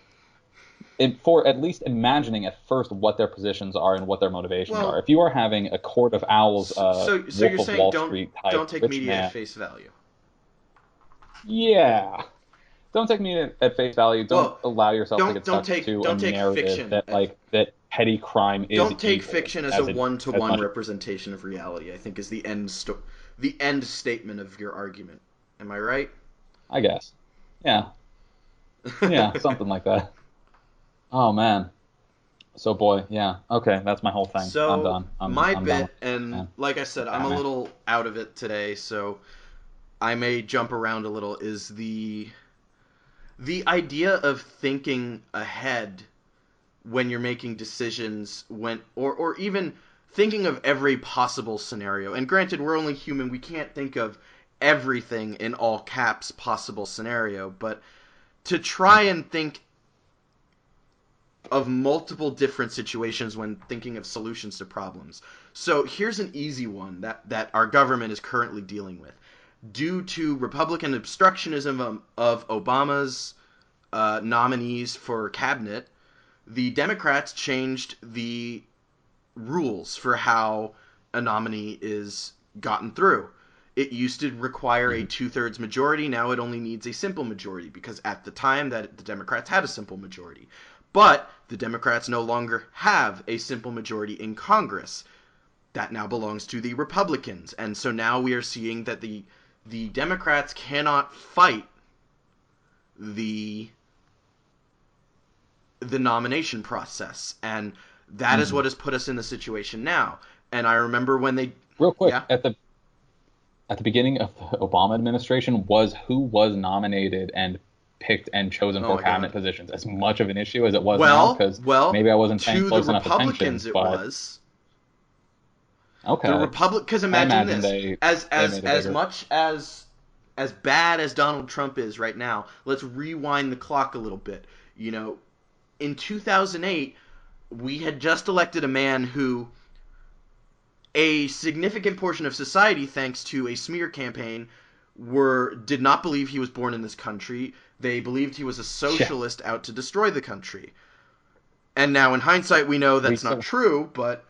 at least imagining at first what their positions are and what their motivations are. Well, If you are having a Court of Owls, so you're Wolf of saying Wall Street type don't take rich media at man, face value. yeah, don't take me at face value. Don't Well, allow yourself to get sucked into a don't take narrative fiction that like that petty crime is don't take evil fiction as a as it as one-to-one much. representation of reality. I think is the end statement of your argument. Am I right? I guess. Yeah. Yeah, something like that. Oh man. So boy, yeah. Okay, that's my whole thing. I'm So done. I'm my I'm done bit, with and Batman. like I said, I'm a Batman. little out of it today, so I may jump around a little. Is the idea of thinking ahead when you're making decisions, or even thinking of every possible scenario. And granted, we're only human; we can't think of everything in all caps possible scenario, but to try and think of multiple different situations when thinking of solutions to problems. So here's an easy one that our government is currently dealing with. Due to Republican obstructionism of Obama's nominees for cabinet, the Democrats changed the rules for how a nominee is gotten through. It used to require a Mhm. two-thirds majority. Now it only needs a simple majority because at the time that the Democrats had a simple majority. But the Democrats no longer have a simple majority in Congress. That now belongs to the Republicans. And so now we are seeing that the Democrats cannot fight the nomination process. And that is Mhm. what has put us in the situation now. And I remember when they Real quick, yeah. at the beginning of the Obama administration, was who was nominated and picked and chosen Oh for my god. cabinet positions as much of an issue as it was now? Because Well, maybe I wasn't paying to the close enough attention, Republicans it but was. The okay. Republic, because I imagine imagine this, they made it as bigger. much as bad as Donald Trump is right now, let's rewind the clock a little bit. In 2008, we had just elected a man who a significant portion of society, thanks to a smear campaign, did not believe he was born in this country. They believed he was a Yeah, socialist out to destroy the country. And now, in hindsight, we know we that's not still. true, but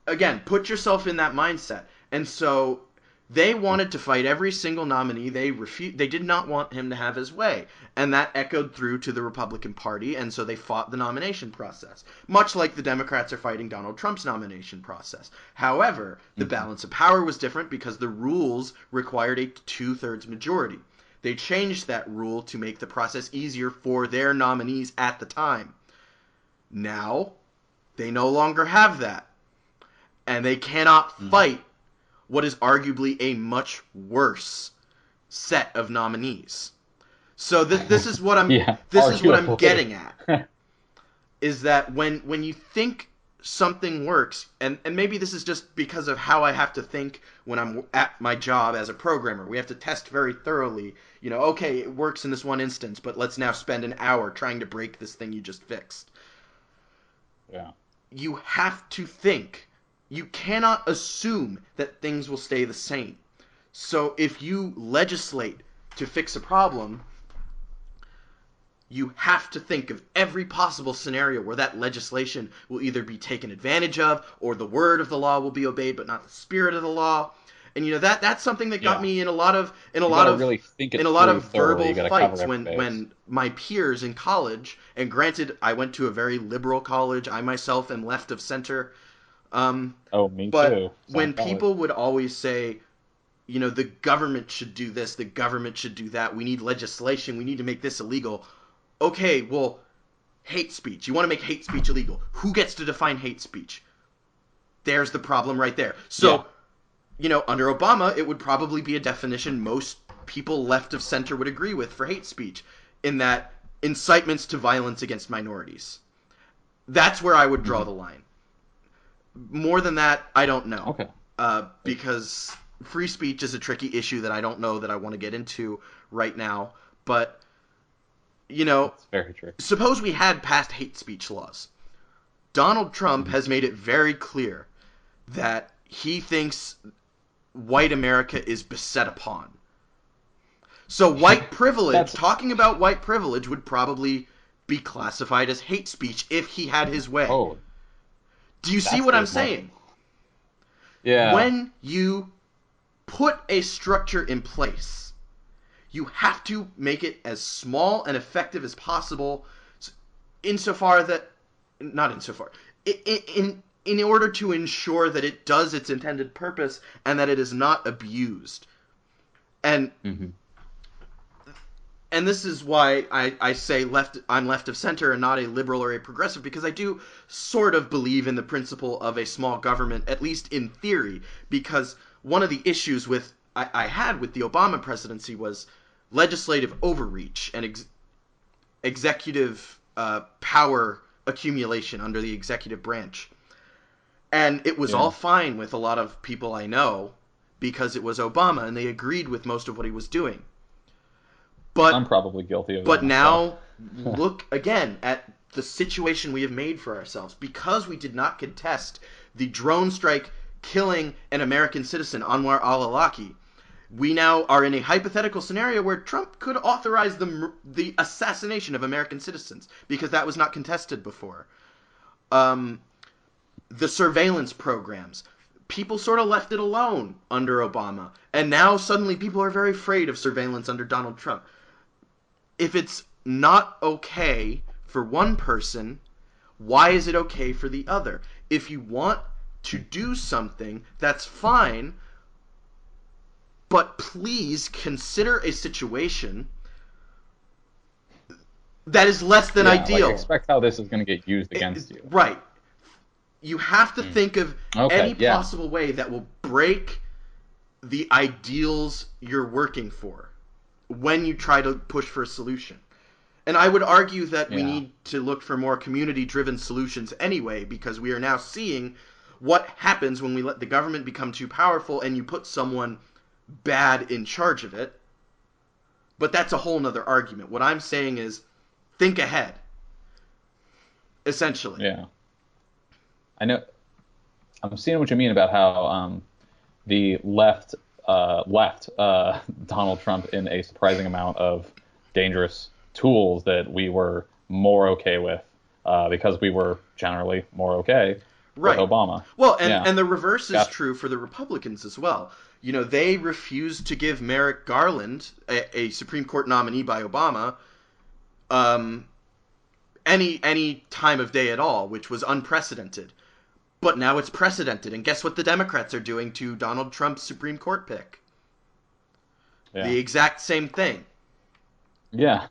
again, put yourself in that mindset. And so They wanted to fight every single nominee. They did not want him to have his way. And that echoed through to the Republican Party, and so they fought the nomination process, much like the Democrats are fighting Donald Trump's nomination process. However, the balance of power was different because the rules required a 2/3 majority. They changed that rule to make the process easier for their nominees at the time. Now, they no longer have that. And they cannot fight what is arguably a much worse set of nominees. So this is what I'm getting at. Is that when you think something works, and maybe this is just because of how I have to think when I'm at my job as a programmer. We have to test very thoroughly. Okay, it works in this one instance, but let's now spend an hour trying to break this thing you just fixed. Yeah. You have to think. You cannot assume that things will stay the same. So if you legislate to fix a problem, you have to think of every possible scenario where that legislation will either be taken advantage of, or the word of the law will be obeyed but not the spirit of the law. And that's something that got me in a lot of verbal fights when my peers in college, and granted I went to a very liberal college, I myself am left of center. Me but too. When people would always say, the government should do this, the government should do that, we need legislation, we need to make this illegal. Okay, well, hate speech. You want to make hate speech illegal. Who gets to define hate speech? There's the problem right there. So, under Obama, it would probably be a definition most people left of center would agree with for hate speech, in that incitements to violence against minorities. That's where I would draw the line. More than that, I don't know. Okay. Because free speech is a tricky issue that I don't know that I want to get into right now. But, That's very true. Suppose we had passed hate speech laws. Donald Trump has made it very clear that he thinks white America is beset upon. So white privilege, talking about white privilege would probably be classified as hate speech if he had his way. Oh. Do you see what I'm saying? Yeah. When you put a structure in place, you have to make it as small and effective as possible, in order to ensure that it does its intended purpose and that it is not abused. And and this is why I say I'm left of center and not a liberal or a progressive, because I do sort of believe in the principle of a small government, at least in theory, because one of the issues I had with the Obama presidency was legislative overreach and executive power accumulation under the executive branch. And it was all fine with a lot of people I know because it was Obama and they agreed with most of what he was doing. But I'm probably guilty of that. But now, look again at the situation we have made for ourselves. Because we did not contest the drone strike killing an American citizen, Anwar al-Awlaki, we now are in a hypothetical scenario where Trump could authorize the assassination of American citizens, because that was not contested before. The surveillance programs. People sort of left it alone under Obama. And now suddenly people are very afraid of surveillance under Donald Trump. If it's not okay for one person, why is it okay for the other? If you want to do something, that's fine, but please consider a situation that is less than ideal. Like, expect how this is going to get used against you. Right. You have to think of any possible way that will break the ideals you're working for when you try to push for a solution. And I would argue that we need to look for more community-driven solutions anyway, because we are now seeing what happens when we let the government become too powerful and you put someone bad in charge of it. But that's a whole nother argument. What I'm saying is, think ahead. Essentially. Yeah. I know. I'm seeing what you mean about how the left left Donald Trump in a surprising amount of dangerous tools that we were more okay with because we were generally more okay. with Right. Obama. Well, Yeah. and the reverse is Got true for the Republicans as well. You know, they refused to give Merrick Garland, a Supreme Court nominee by Obama, um, any time of day at all, which was unprecedented. But now it's precedented, and guess what the Democrats are doing to Donald Trump's Supreme Court pick? Yeah. The exact same thing. Yeah.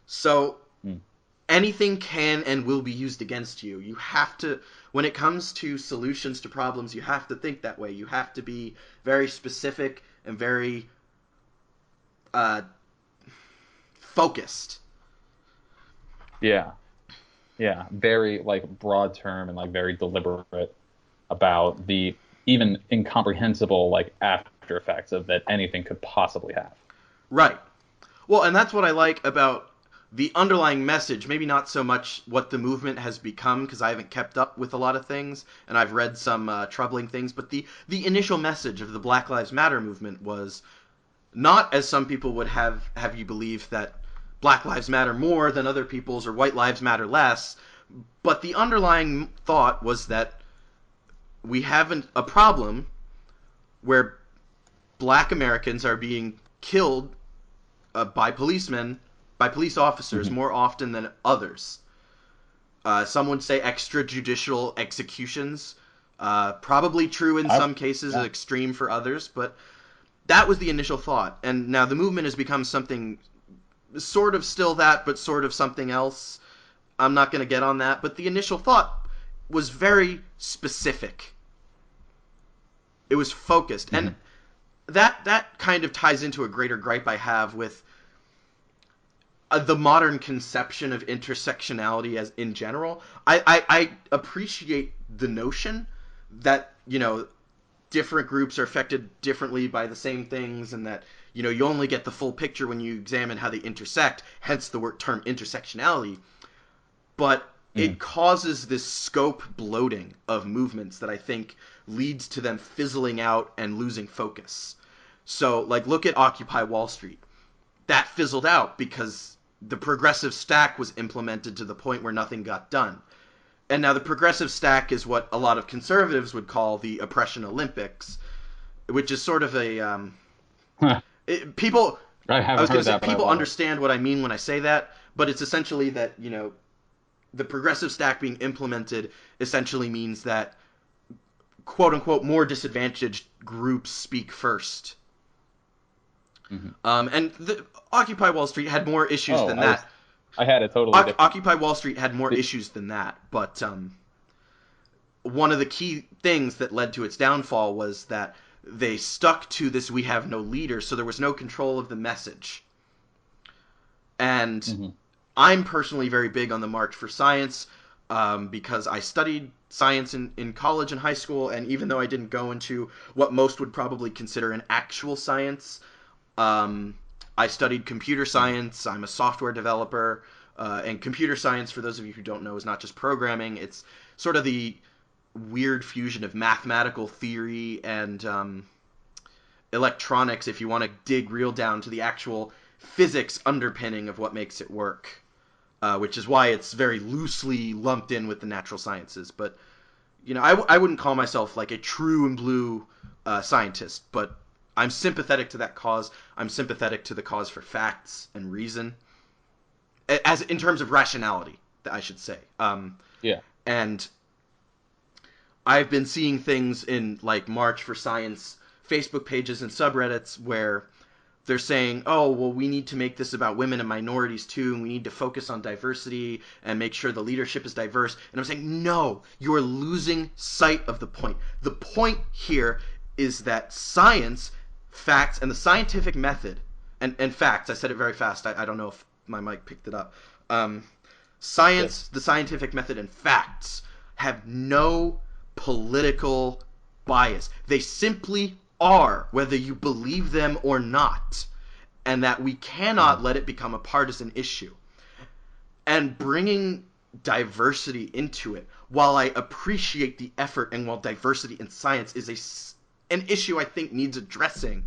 So Mm. anything can and will be used against you. You have to, when it comes to solutions to problems, you have to think that way. You have to be very specific and very uh, focused. Yeah. Yeah. Very like broad term and like very deliberate about the even incomprehensible like after effects of that anything could possibly have. Right. Well, and that's what I like about the underlying message. Maybe not so much what the movement has become, because I haven't kept up with a lot of things, and I've read some troubling things. But the initial message of the Black Lives Matter movement was not, as some people would have you believe, that Black Lives Matter more than other people's or white lives matter less. But the underlying thought was that we have a problem where black Americans are being killed by policemen, by police officers, Mm-hmm. more often than others. Some would say extrajudicial executions. Probably true in some cases, Yeah. extreme for others, but that was the initial thought. And now the movement has become something sort of still that, but sort of something else. I'm not going to get on that, but the initial thought was very specific. It was focused, Mm-hmm. and that kind of ties into a greater gripe I have with the modern conception of intersectionality as in general. I appreciate the notion that, you know, different groups are affected differently by the same things, and that, you know, you only get the full picture when you examine how they intersect, hence the word term intersectionality. But Mm-hmm. it causes this scope bloating of movements that I think leads to them fizzling out and losing focus. So, like, look at Occupy Wall Street. That fizzled out because the progressive stack was implemented to the point where nothing got done. And now the progressive stack is what a lot of conservatives would call the oppression Olympics, which is sort of a people. I I haven't was going to heard say that, but I people love it. understand what I mean when I say that, but it's essentially that, you know, the progressive stack being implemented essentially means that quote unquote more disadvantaged groups speak first. Mm-hmm. And the Occupy Wall Street had more issues Oh, than that. I had it totally different. Occupy Wall Street had more Did, issues than that, but one of the key things that led to its downfall was that they stuck to this "we have no leader," so there was no control of the message. And mm-hmm. I'm personally very big on the March for Science, because I studied science in college and high school, and even though I didn't go into what most would probably consider an actual science, um, I studied computer Mm-hmm. science. I'm a software developer, and computer science, for those of you who don't know, is not just programming. It's sort of the weird fusion of mathematical theory and electronics, if you want to dig real down to the actual physics underpinning of what makes it work, which is why it's very loosely lumped in with the natural sciences. But, you know, I wouldn't call myself like a true and blue scientist, but I'm sympathetic to that cause. I'm sympathetic to the cause for facts and reason, as in terms of rationality, I should say. Yeah. And I've been seeing things in like March for Science Facebook pages and subreddits where they're saying, oh, well, we need to make this about women and minorities too, and we need to focus on diversity and make sure the leadership is diverse. And I'm saying, no, you are losing sight of the point. The point here is that science, facts, and the scientific method, and facts, I said it very fast, I don't know if my mic picked it up. Yes. Science, the scientific method, and facts have no political bias. They simply are, whether you believe them or not, and that we Mm-hmm. cannot let it become a partisan issue. And bringing diversity into it, while I appreciate the effort and while diversity in science is an issue I think needs addressing,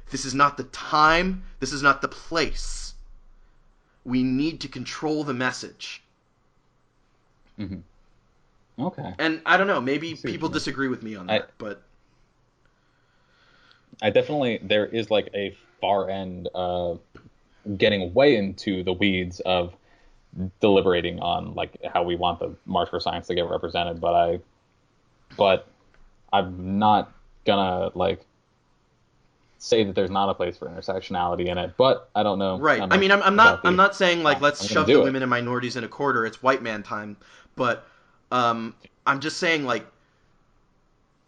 this is not the time, this is not the place. We need to control the message. Mm-hmm. Okay. And I don't know, maybe I see what people you mean. disagree with me on I that, but I definitely there is like a far end getting way into the weeds of deliberating on like how we want the March for Science to get represented, but I'm not gonna like say that there's not a place for intersectionality in it, but I don't know right. that I mean, much I'm not about I'm the not saying like let's I'm gonna shove the do it. women and minorities in a corner. It's white man time, but I'm just saying like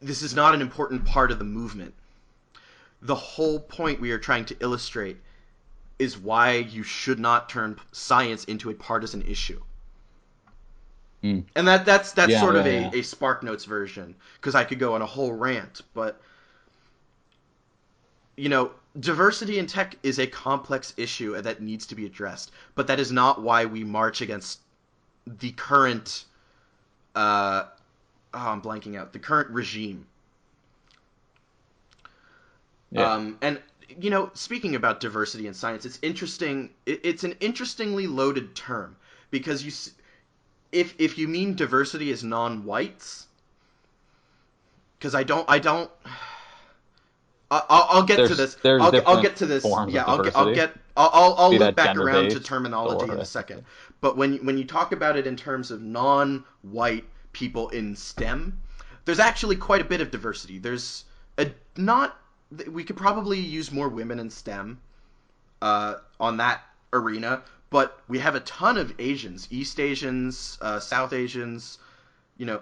this is not an important part of the movement. The whole point we are trying to illustrate is why you should not turn science into a partisan issue. Mm. And that's Yeah, sort of yeah, yeah. a Spark Notes version, because I could go on a whole rant, but diversity in tech is a complex issue that needs to be addressed, but that is not why we march against the current I'm blanking out, the current regime. Yeah. And speaking about diversity in science, it's interesting. It's an interestingly loaded term because if you mean diversity as non-whites, because I'll get to this. There's I'll different get to this. forms Yeah, of diversity, I'll be loop that back gender around to based terminology in a or second. But when you talk about it in terms of non-white people in STEM, there's actually quite a bit of diversity. There's a not we could probably use more women in STEM on that arena, but we have a ton of Asians, East Asians, South Asians, you know,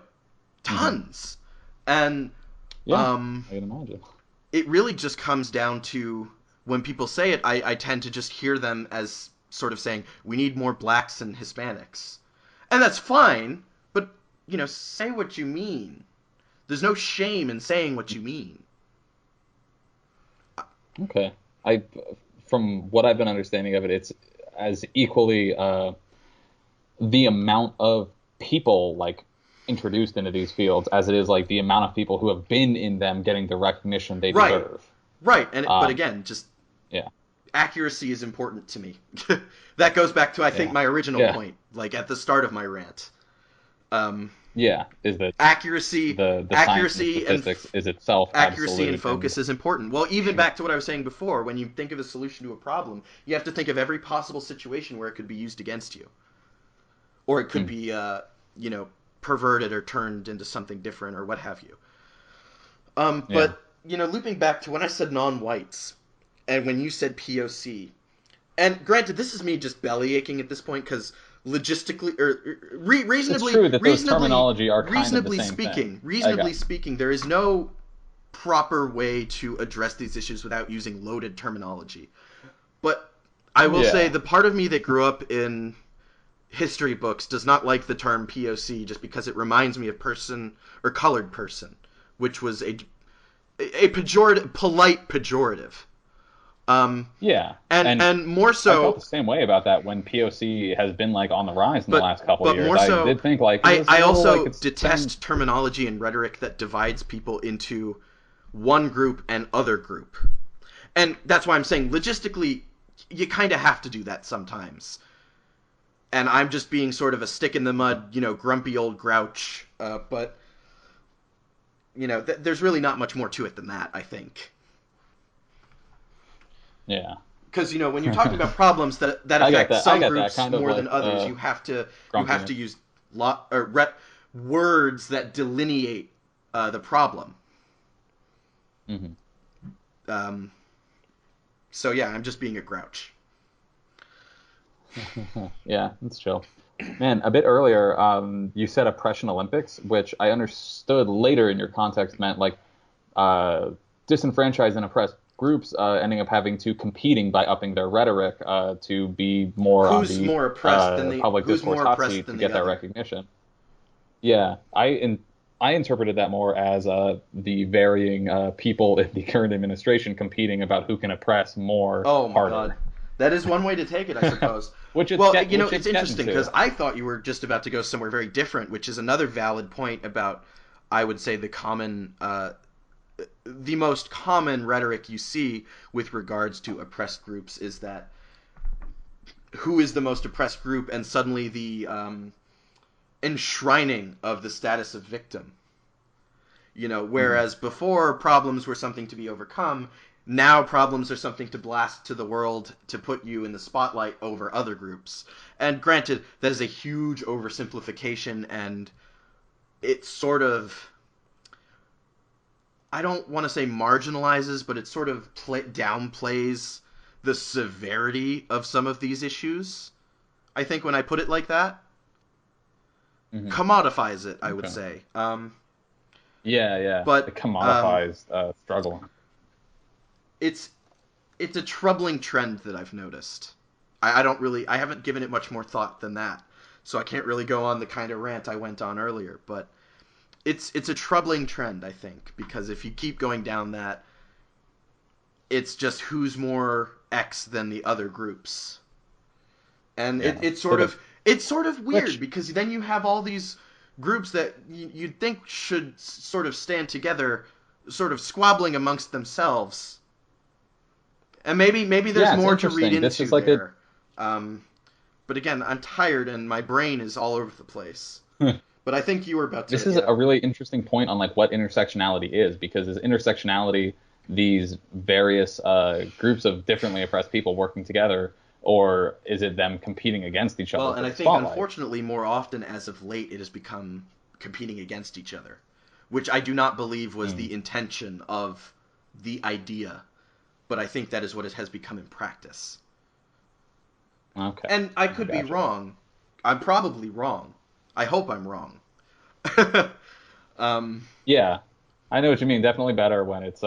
hmm tons. And yeah, um, I can imagine. it really just comes down to when people say it, I tend to just hear them as sort of saying, we need more blacks and Hispanics. And that's fine, but, say what you mean. There's no shame in saying what you mean. Okay. I from what I've been understanding of it, it's as equally the amount of people like introduced into these fields as it is like the amount of people who have been in them getting the recognition they Right, deserve. right. But Um, again, just yeah, accuracy is important to me. That goes back to, I think, yeah, my original yeah, point, like at the start of my rant. Um, yeah. Is that accuracy, the science and the accuracy and statistics is itself accuracy and absolute and focus is important. Well, even should. back to what I was saying before, when you think of a solution to a problem, you have to think of every possible situation where it could be used against you, or it could Mm, be, you know, perverted or turned into something different or what have you. yeah, But looping back to when I said non-whites and when you said POC, and granted, this is me just belly aching at this point because logistically or it's true that those terminology are kind of the reasonably same thing. speaking, I got there is no proper way to address these issues without using loaded terminology. But I will say yeah. the part of me that grew up in history books does not like the term POC just because it reminds me of person or colored person, which was a pejorative, polite pejorative. Um, Yeah, and and and more I felt the so, same way about that when POC has been like on the rise in the but last couple of but years. more I so, did think like it was a I little like also it's been detest terminology and rhetoric that divides people into one group and other group. And that's why I'm saying logistically, you kind of have to do that sometimes. And I'm just being sort of a stick in the mud, grumpy old grouch. But there's really not much more to it than that, I think. yeah. Because when you're talking about problems that I get affect that. I some get that groups kind of more like than others, you have to grumpiness. use words that delineate the problem. Hmm. Um, so yeah, I'm just being a grouch. Yeah, that's chill. Man, a bit earlier, you said oppression Olympics, which I understood later in your context meant like uh, disenfranchised and oppressed groups ending up having to competing by upping their rhetoric to be more on Who's the more oppressed than the public Who's discourse more hot oppressed seat than to the get that other? recognition. Yeah, I interpreted that more as the varying people in the current administration competing about who can oppress more Oh my god. harder, That is one way to take it, I suppose. which It's it's getting interesting because to. I thought you were just about to go somewhere very different, which is another valid point about, I would say, the most common rhetoric you see with regards to oppressed groups is that who is the most oppressed group, and suddenly enshrining of the status of victim. Whereas before problems were something to be overcome, now problems are something to blast to the world to put you in the spotlight over other groups. And granted, that is a huge oversimplification, and it sort of, I don't want to say marginalizes, but it sort of downplays the severity of some of these issues. I think when I put it like that, commodifies it, I would say. Yeah. But it commodifies struggle. It's a troubling trend that I've noticed. I haven't given it much more thought than that, so I can't really go on the kind of rant I went on earlier. But it's a troubling trend, I think, because if you keep going down that, it's just who's more X than the other groups, and it's sort of weird because then you have all these groups that you'd think should sort of stand together, sort of squabbling amongst themselves. And maybe there's more to read into there. But again, I'm tired and my brain is all over the place. But I think you were about to... This is a really interesting point on what intersectionality is, because is intersectionality these various groups of differently oppressed people working together, or is it them competing against each other? Well, and I think, unfortunately, more often as of late, it has become competing against each other, which I do not believe was the intention of the idea, but I think that is what it has become in practice. Okay. And I could be wrong. I'm probably wrong. I hope I'm wrong. Yeah. I know what you mean. Definitely better when it's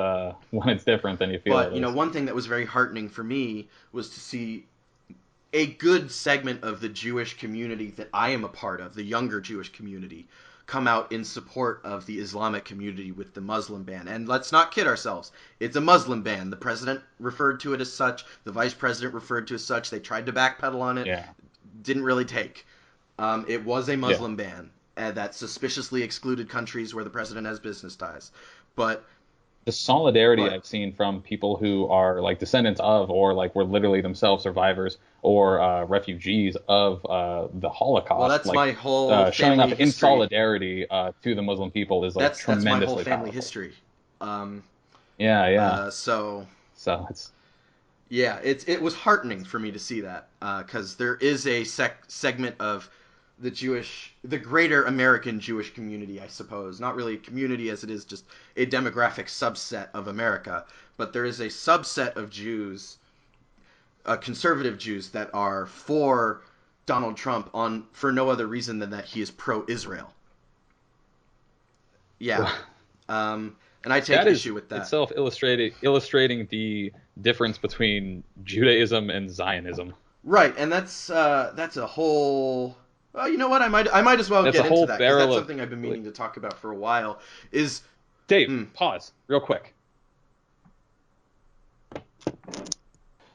different than you feel. But one thing that was very heartening for me was to see a good segment of the Jewish community that I am a part of, the younger Jewish community, come out in support of the Islamic community with the Muslim ban. And let's not kid ourselves. It's a Muslim ban. The president referred to it as such. The vice president referred to it as such. They tried to backpedal on it. Yeah. Didn't really take. It was a Muslim ban that suspiciously excluded countries where the president has business ties. But the solidarity I've seen from people who are descendants of, or were literally themselves survivors or refugees of the Holocaust. Well, that's my whole showing up history. in solidarity to the Muslim people is tremendously That's my whole family powerful. History. So it's it was heartening for me to see that because there is a segment of the greater American Jewish community, I suppose. Not really a community as it is just a demographic subset of America, but there is a subset of Jews, conservative Jews, that are for Donald Trump for no other reason than that he is pro-Israel. Yeah. And I take issue with that. Itself illustrating the difference between Judaism and Zionism. Right, and that's a whole... Well, you know what? I might as well get into that, because that's something I've been meaning to talk about for a while. Dave, pause real quick.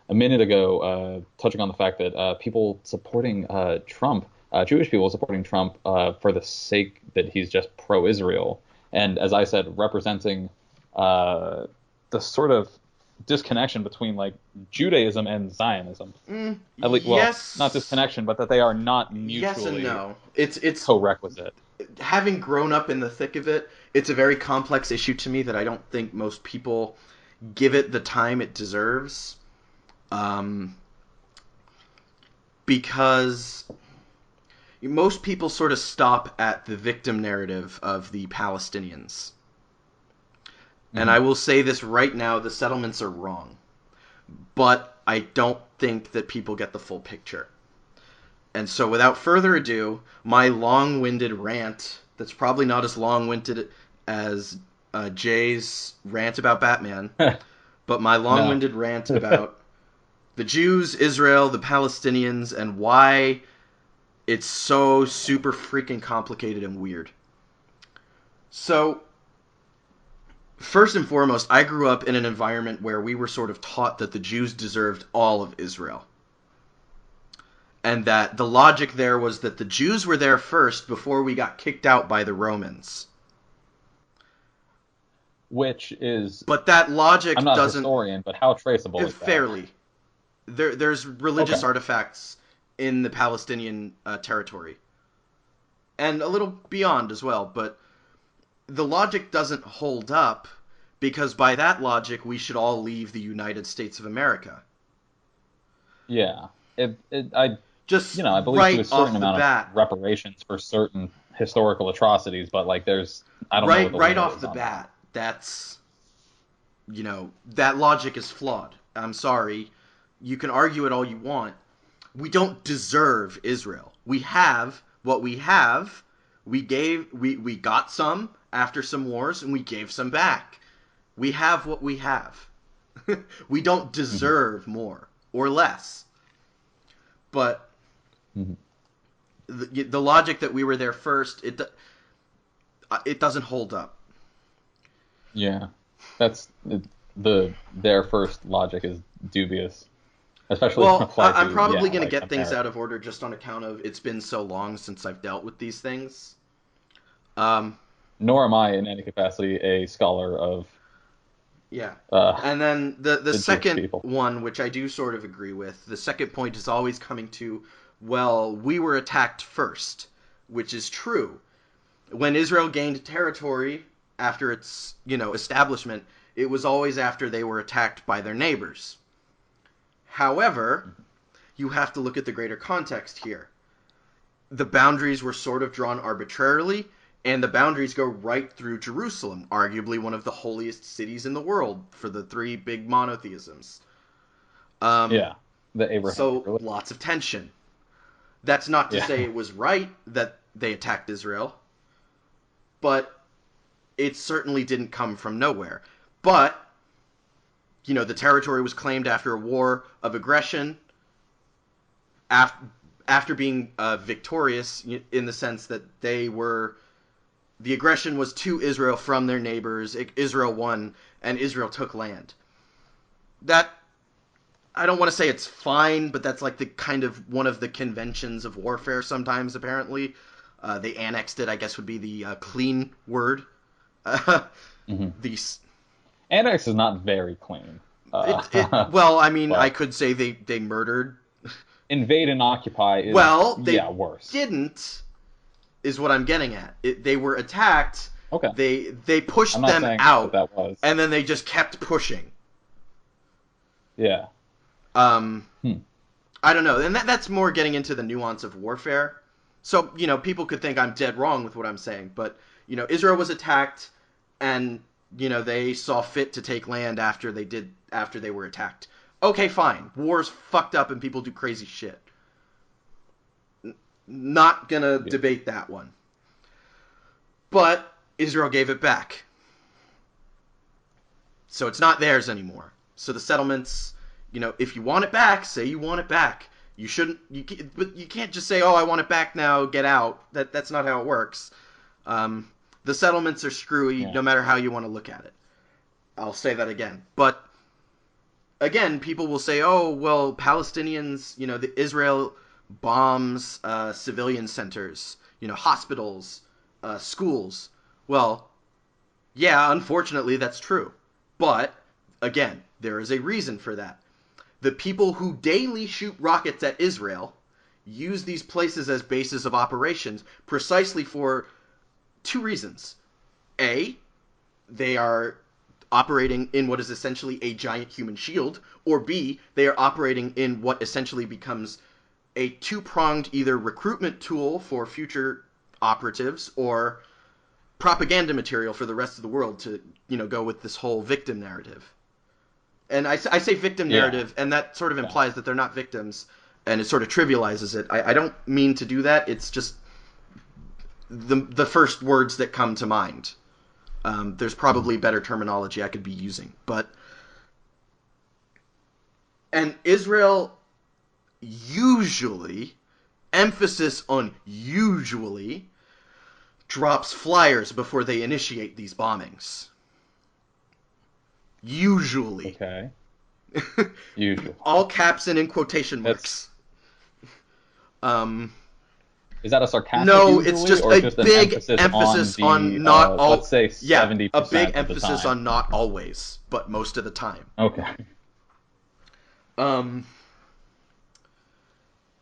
A minute ago, touching on the fact that people supporting Trump, Jewish people supporting Trump for the sake that he's just pro-Israel, and as I said, representing the sort of disconnection between Judaism and Zionism. At least, yes, not disconnection, but that they are not mutually yes and no. It's co-requisite. Having grown up in the thick of it, it's a very complex issue to me that I don't think most people give it the time it deserves. Because most people sort of stop at the victim narrative of the Palestinians. And I will say this right now, the settlements are wrong. But I don't think that people get the full picture. And so without further ado, my long-winded rant, that's probably not as long-winded as Jay's rant about Batman, but my long-winded rant about the Jews, Israel, the Palestinians, and why it's so super freaking complicated and weird. So... first and foremost, I grew up in an environment where we were sort of taught that the Jews deserved all of Israel. And that the logic there was that the Jews were there first before we got kicked out by the Romans. Which is... But that logic doesn't... I'm not a historian, but how traceable is that? Fairly. There's religious artifacts in the Palestinian territory. and a little beyond as well, but the logic doesn't hold up because by that logic we should all leave the United States of America. Yeah. I Just I believe to a right certain off the amount of bat. reparations for certain historical atrocities, but like I don't know what the Right limit off is the on that. bat, that's, that logic is flawed. I'm sorry. You can argue it all you want. We don't deserve Israel. We have what we have. We got some after some wars and we gave some back. We have what we have. We don't Mm-hmm. deserve more or less. But Mm-hmm. the logic that we were there first, it doesn't hold up. Yeah. That's their first logic is dubious, especially when Well, applied I'm to probably going to like get things America. out of order just on account of it's been so long since I've dealt with these things. Um, Nor am I in any capacity a scholar of yeah. uh, And then the the Jewish second people. one, which I do sort of agree with, the second point is always coming to, well, we were attacked first, which is true. When Israel gained territory after its, establishment, it was always after they were attacked by their neighbors. However, you have to look at the greater context here. The boundaries were sort of drawn arbitrarily, and the boundaries go right through Jerusalem, arguably one of the holiest cities in the world for the three big monotheisms. Um, Yeah, the Abrahamic so religion. lots of tension. That's not to Yeah, say it was right that they attacked Israel, but it certainly didn't come from nowhere. But, the territory was claimed after a war of aggression, after being victorious in the sense that the aggression was to Israel from their neighbors. Israel won, and Israel took land. That, I don't want to say it's fine, but that's like the kind of one of the conventions of warfare sometimes, apparently. They annexed it, I guess would be the clean word. hmm These Annex is not very clean, well, I mean, I but could say they murdered. invade and occupy is Well, yeah they worse. didn't, is what I'm getting at. They were attacked. Okay, They I'm pushed not them saying that out, that was. and then they just kept pushing. Yeah. Um, Hmm. I don't know, and that's more getting into the nuance of warfare. So people could think I'm dead wrong with what I'm saying, but Israel was attacked, and they saw fit to take land after they were attacked. Okay, fine. War's fucked up and people do crazy shit. Not gonna Yeah. debate that one. But Israel gave it back. So it's not theirs anymore. So the settlements, if you want it back, say you want it back. You shouldn't, but you can't just say, "Oh, I want it back now, get out." That's not how it works. The settlements are screwy, Yeah. no matter how you want to look at it. I'll say that again. But again, people will say, "Oh, well, Palestinians, Israel bombs civilian centers, hospitals, schools." Well, yeah, unfortunately, that's true. But, again, there is a reason for that. The people who daily shoot rockets at Israel use these places as bases of operations precisely for two reasons. A, they are operating in what is essentially a giant human shield, or B, they are operating in what essentially becomes a two-pronged either recruitment tool for future operatives or propaganda material for the rest of the world to go with this whole victim narrative. And I say victim Yeah. narrative, and that sort of Yeah. implies that they're not victims, and it sort of trivializes it. I don't mean to do that. It's just the first words that come to mind. There's Mhm. probably better terminology I could be using, and Israel usually, emphasis on usually, drops flyers before they initiate these bombings. Usually. Okay. Usually. All caps and in quotation That's marks. Um, is that a sarcastic no, it's usually, just or a just an big emphasis on emphasis the on not let's all. say Yeah, a 70% big of the emphasis time? on not always, but most of the time. Okay. Um,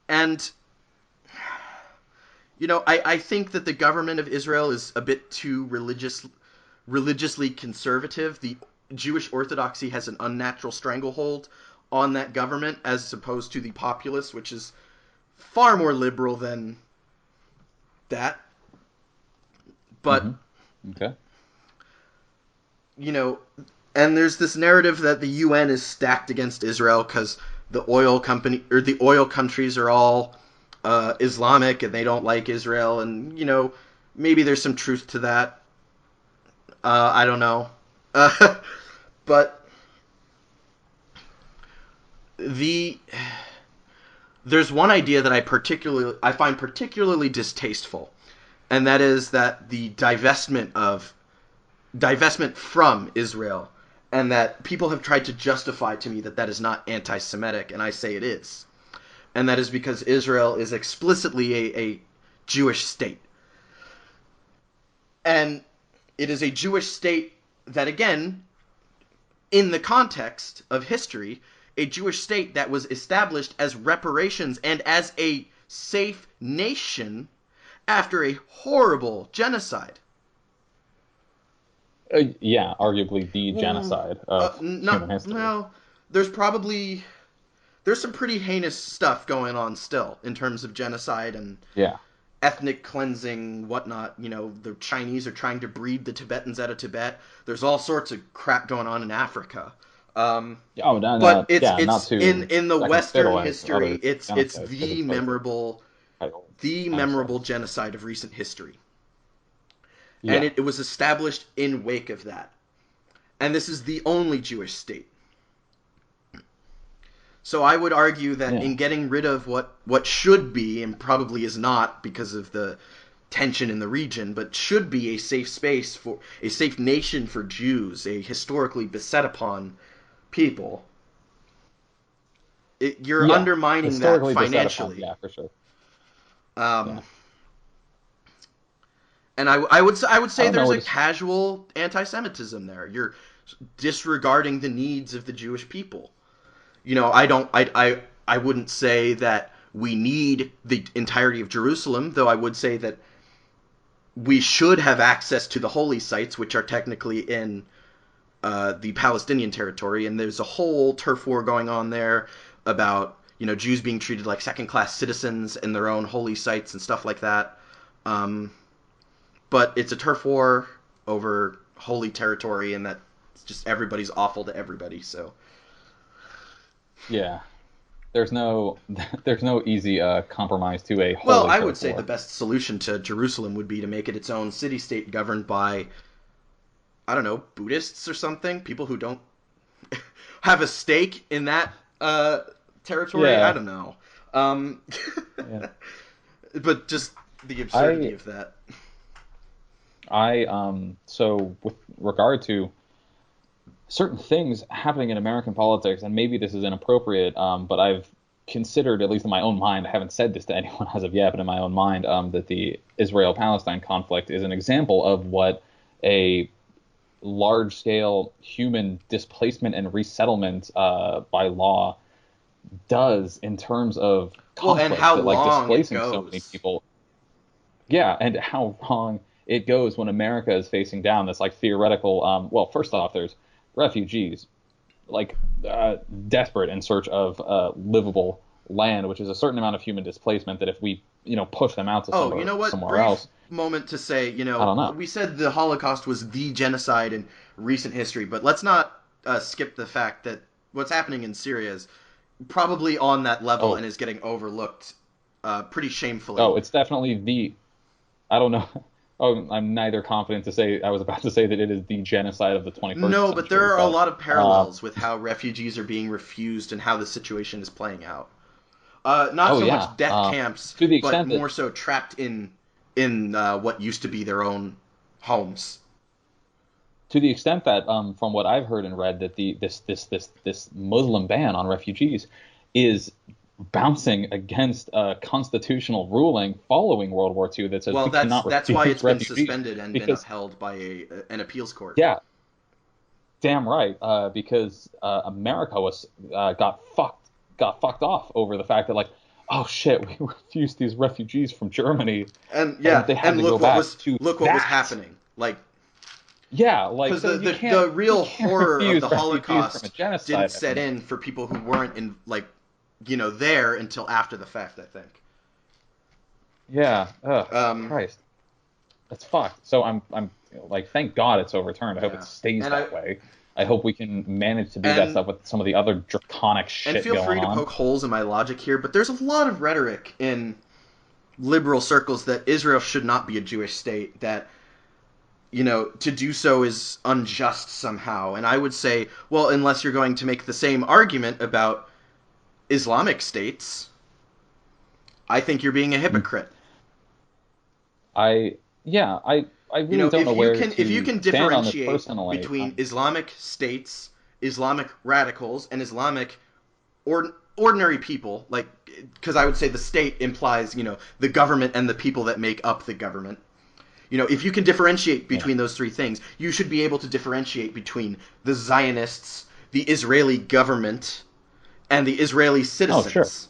and I think that the government of Israel is a bit too religiously conservative. The Jewish Orthodoxy has an unnatural stranglehold on that government as opposed to the populace, which is far more liberal than that. But, Okay. And there's this narrative that the UN is stacked against Israel because the oil company or the oil countries are all Islamic and they don't like Israel, and maybe there's some truth to that. I don't know, but there's one idea that I find particularly distasteful, and that is that the divestment from Israel, and that people have tried to justify to me that that is not anti-Semitic, and I say it is. And that is because Israel is explicitly a Jewish state. And it is a Jewish state that, again, in the context of history, a Jewish state that was established as reparations and as a safe nation after a horrible genocide. Yeah, arguably the genocide of human history. Well, there's some pretty heinous stuff going on still in terms of genocide and ethnic cleansing, whatnot. The Chinese are trying to breed the Tibetans out of Tibet. There's all sorts of crap going on in Africa. But it's in the Western history, it's the memorable genocide of recent history. Yeah. And it was established in wake of that. And this is the only Jewish state. So I would argue that in getting rid of what should be, and probably is not because of the tension in the region, but should be a safe space for a safe nation for Jews, a historically beset upon people, you're undermining that financially. Yeah, for sure. And I would say there's a casual anti-Semitism there. You're disregarding the needs of the Jewish people. I wouldn't say that we need the entirety of Jerusalem, though I would say that we should have access to the holy sites, which are technically in the Palestinian territory. And there's a whole turf war going on there about Jews being treated like second-class citizens in their own holy sites and stuff like that. But it's a turf war over holy territory, and that's just everybody's awful to everybody. So yeah, there's no easy compromise to a holy Well, I turf would say war. the best solution to Jerusalem would be to make it its own city-state governed by, I don't know, Buddhists or something, people who don't have a stake in that territory. Yeah. I don't know. But just the absurdity of that. So with regard to certain things happening in American politics, and maybe this is inappropriate, but I've considered, at least in my own mind, I haven't said this to anyone as of yet, but in my own mind, that the Israel-Palestine conflict is an example of what a large-scale human displacement and resettlement by law does in terms of conflict, and how long displacing it goes. So many people. Yeah, and how long it goes when America is facing down this theoretical. Well, first off, there's refugees, desperate in search of livable land, which is a certain amount of human displacement that if we push them out to somewhere else. Moment to say, I don't know. We said the Holocaust was the genocide in recent history, but let's not skip the fact that what's happening in Syria is probably on that level and is getting overlooked pretty shamefully. Oh, it's definitely I don't know. Oh, I'm neither confident to say. I was about to say that it is the genocide of the 21st century. No, but there are a lot of parallels with how refugees are being refused and how the situation is playing out. Not so much death camps, but more so trapped in what used to be their own homes. To the extent that, from what I've heard and read, that this Muslim ban on refugees is bouncing against a constitutional ruling following World War II that says we cannot refuse refugees. That's why it's been suspended and been upheld by an appeals court. Yeah, damn right. Because America got fucked off over the fact that oh shit, we refused these refugees from Germany, And and yeah, they had and to go back to look what was that. happening. Like, Yeah, like because so the you real can't horror of the refuse refugees from a Holocaust didn't genocide set effort. in for people who weren't in like, there until after the fact, I think. Yeah, ugh, Um, Christ, that's fucked. So I'm like, thank God it's overturned. I hope it yeah, stays and I that way. I hope we can manage to do that and stuff with some of the other draconic and shit feel going free to on. poke holes in my logic here, but there's a lot of rhetoric in liberal circles that Israel should not be a Jewish state, that to do so is unjust somehow. And I would say, well, unless you're going to make the same argument about Islamic states, I think you're being a Mm. hypocrite. I yeah, I really don't know where If you to can stand on this differentiate personally. between Islamic states, Islamic radicals, and Islamic ordinary people, like, because I would say the state implies the government and the people that make up the government. If you can differentiate Yeah. between those three things, you should be able to differentiate between the Zionists, the Israeli government, and the Israeli Oh, sure. citizens.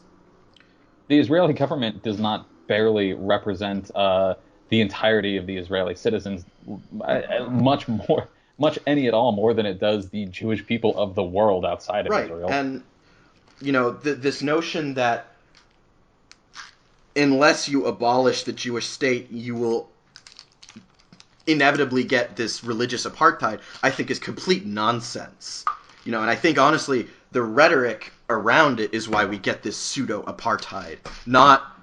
The Israeli government does not barely represent the entirety of the Israeli citizens, much more, much any at all more than it does the Jewish people of the world outside of Right. Israel. And, this notion that unless you abolish the Jewish state, you will inevitably get this religious apartheid, I think is complete nonsense. And I think honestly, the rhetoric around it is why we get this pseudo apartheid, not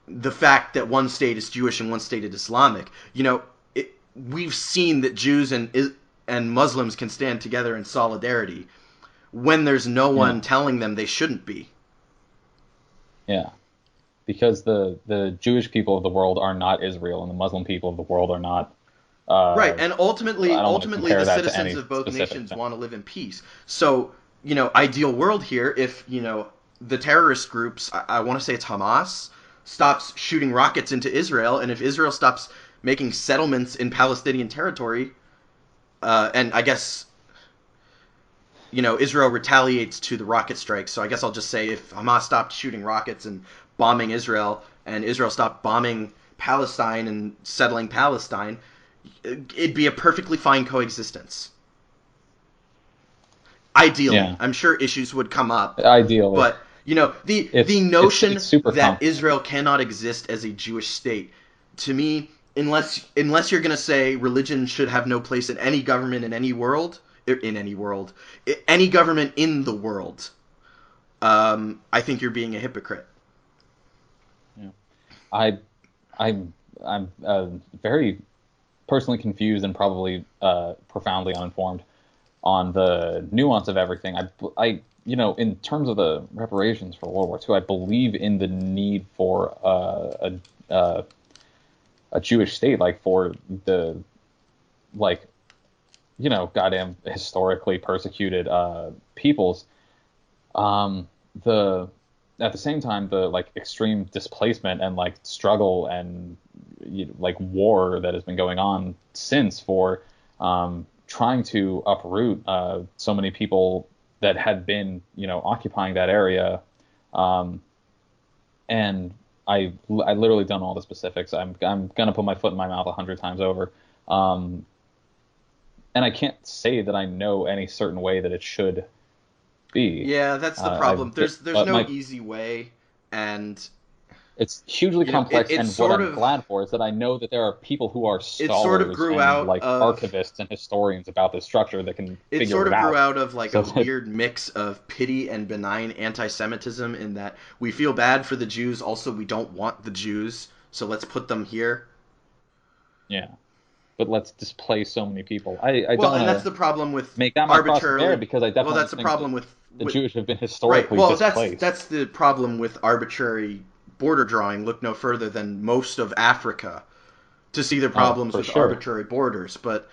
the fact that one state is Jewish and one state is Islamic. We've seen that Jews and Muslims can stand together in solidarity when there's no Yeah, one telling them they shouldn't be. yeah. Because the Jewish people of the world are not Israel, and the Muslim people of the world are not. Right, Uh, and I don't want to ultimately, compare the that to citizens any of both specific nations thing. want to live in peace. So, ideal world here, if the terrorist groups, I want to say it's Hamas, stops shooting rockets into Israel, and if Israel stops making settlements in Palestinian territory, and I guess Israel retaliates to the rocket strikes. So I guess I'll just say if Hamas stopped shooting rockets and bombing Israel, and Israel stopped bombing Palestine and settling Palestine, it'd be a perfectly fine coexistence. Ideally, Yeah, I'm sure issues would come up, ideally, but the it's notion super that complicated. Israel cannot exist as a Jewish state, to me, unless you're going to say religion should have no place in any government any government in the world, I think you're being a hypocrite. Yeah. I I'm very personally confused and probably profoundly uninformed on the nuance of everything. In terms of the reparations for World War II, I believe in the need for a Jewish state, like for the like goddamn historically persecuted peoples. The At the same time, the like extreme displacement and like struggle and like war that has been going on since for trying to uproot so many people that had been occupying that area. um, and I literally don't know all the specifics. I'm gonna put my foot in my mouth 100 times over. um, and I can't say that I know any certain way that it should be. Yeah, that's the problem. There's But no my easy way, and It's hugely complex, it and what sort I'm of glad for is that I know that there are people who are scholars grew and out like of archivists and historians about this structure that can it figure sort it of grew out. out of like So a that weird mix of pity and benign anti-Semitism, in that we feel bad for the Jews, also we don't want the Jews, so let's put them here. yeah, but let's displace so many people. I don't Well, want and that's to the problem with make that my cross to bear arbitrarily. because I Well, definitely that's the think problem that with the with Jewish have been right. historically Well, displaced. that's the problem with arbitrary border drawing. Look no further than most of Africa to see the Oh, problems for with sure. arbitrary borders. But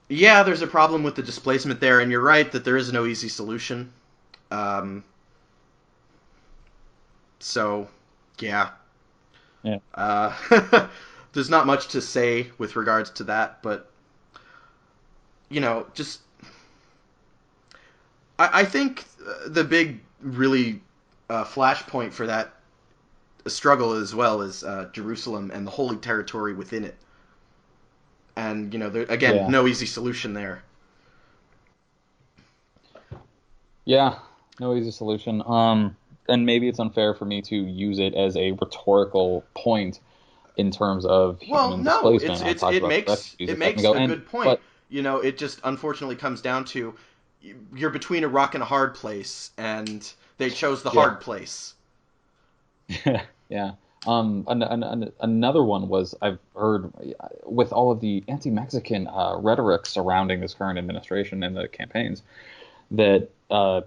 yeah, there's a problem with the displacement there, and you're right that there is no easy solution. Um, so, yeah, Yeah. uh, there's not much to say with regards to that, but just I think the big really flashpoint for that struggle as well as Jerusalem and the holy territory within it. And again, Yeah. no easy solution there. Yeah, no easy solution. And maybe it's unfair for me to use it as a rhetorical point in terms of Well, human no, displacement. I talked it about makes refugees it a second makes ago, a and good point. but It just unfortunately comes down to you're between a rock and a hard place, and they chose the yeah, hard place. yeah. Another one was I've heard with all of the anti-Mexican rhetoric surrounding this current administration and the campaigns that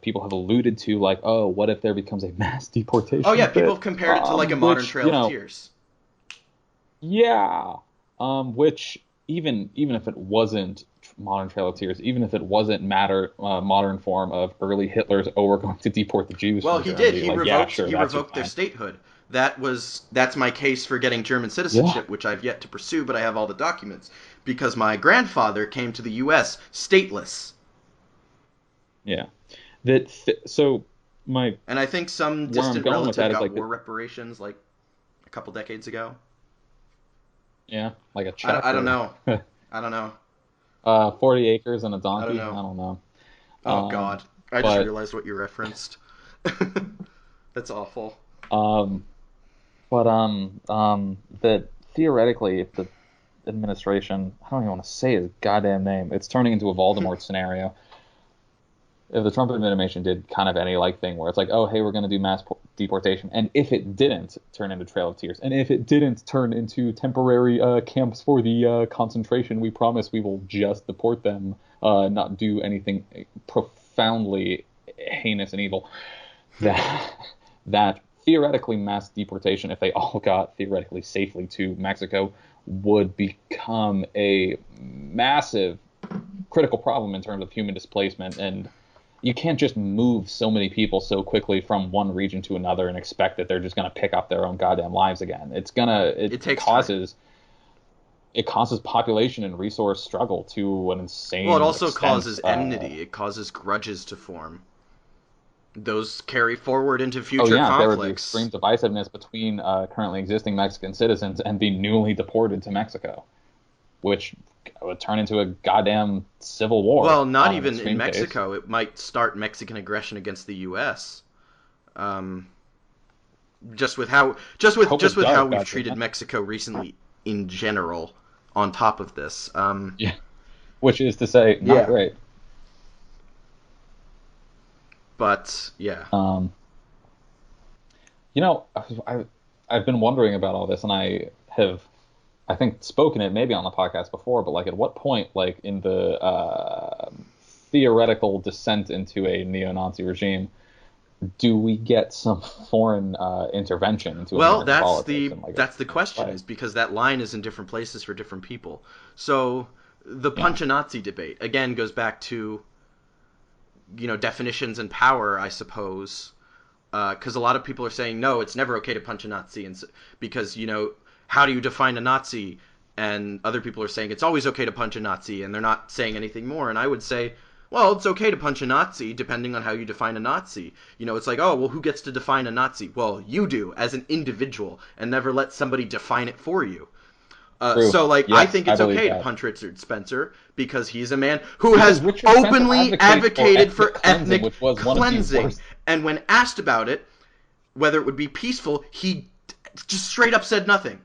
people have alluded to, like, oh, what if there becomes a mass Oh yeah, deportation people bit, have compared it to like a modern which Trail of Tears. yeah, which even if it wasn't modern Trail of Tears, even if it wasn't modern form of early Hitler's, oh, we're going to deport the Jews Well, from he did. Germany, like, yeah, sure, He that's just revoked their fine. statehood. That's my case for getting German Yeah, citizenship, which I've yet to pursue, but I have all the documents because my grandfather came to the U.S. stateless. yeah. So my And I think some where I'm distant going with relative that is got like, war reparations like a couple decades ago. yeah, like a check I don't or know. I don't know. 40 acres and a I don't donkey. I know. don't know. Oh God. I just But realized what you referenced. That's awful. um, that theoretically, if the administration, I don't even want to say his goddamn name, it's turning into a Voldemort scenario. If the Trump administration did kind of any like thing where it's like, oh, hey, we're going to do mass deportation, and if it didn't turn into Trail of Tears, and if it didn't turn into temporary camps for the concentration, we promise we will just deport them, not do anything profoundly heinous and evil. That that theoretically mass deportation, if they all got theoretically safely to Mexico, would become a massive critical problem in terms of human displacement. And you can't just move so many people so quickly from one region to another and expect that they're just going to pick up their own goddamn lives again. It takes time. It causes population and resource struggle to an Well, it insane also extent. causes enmity. It causes grudges to form. Those carry forward into Oh future yeah, there would be conflicts. extreme divisiveness between currently existing Mexican citizens and the newly deported to Mexico, which would turn into a goddamn civil war Well, not on an even in extreme case. Mexico. It might start Mexican aggression against the U.S. Um, Hope just it with does, how we've God treated damn Mexico recently in general. On top of this, Yeah, which is to say, not yeah. great. But yeah, Um, you know, I've been wondering about all this, and I think, spoken it maybe on the podcast before, but like, at what point, like, in the theoretical descent into a neo-Nazi regime, do we get some foreign intervention into well, American politics in that's the a question way? is because that line is in different places for different people. So the Yeah. punch a Nazi debate again goes back to definitions and power, I suppose. Because a lot of people are saying no, it's never okay to punch a Nazi, and because how do you define a Nazi? And other people are saying it's always okay to punch a Nazi, and they're not saying anything more. And I would say, well, it's okay to punch a Nazi depending on how you define a Nazi. It's like, oh, well, who gets to define a Nazi? Well, you do as an individual, and never let somebody define it for you. True. So, like, I Yes, think I it's believe okay to that. punch Richard Spencer because he's a man who Because has Richard Spencer openly advocates for advocated ethnic for cleansing, ethnic which was one of the cleansing. worst. And when asked about it, whether it would be peaceful, he just straight up said nothing.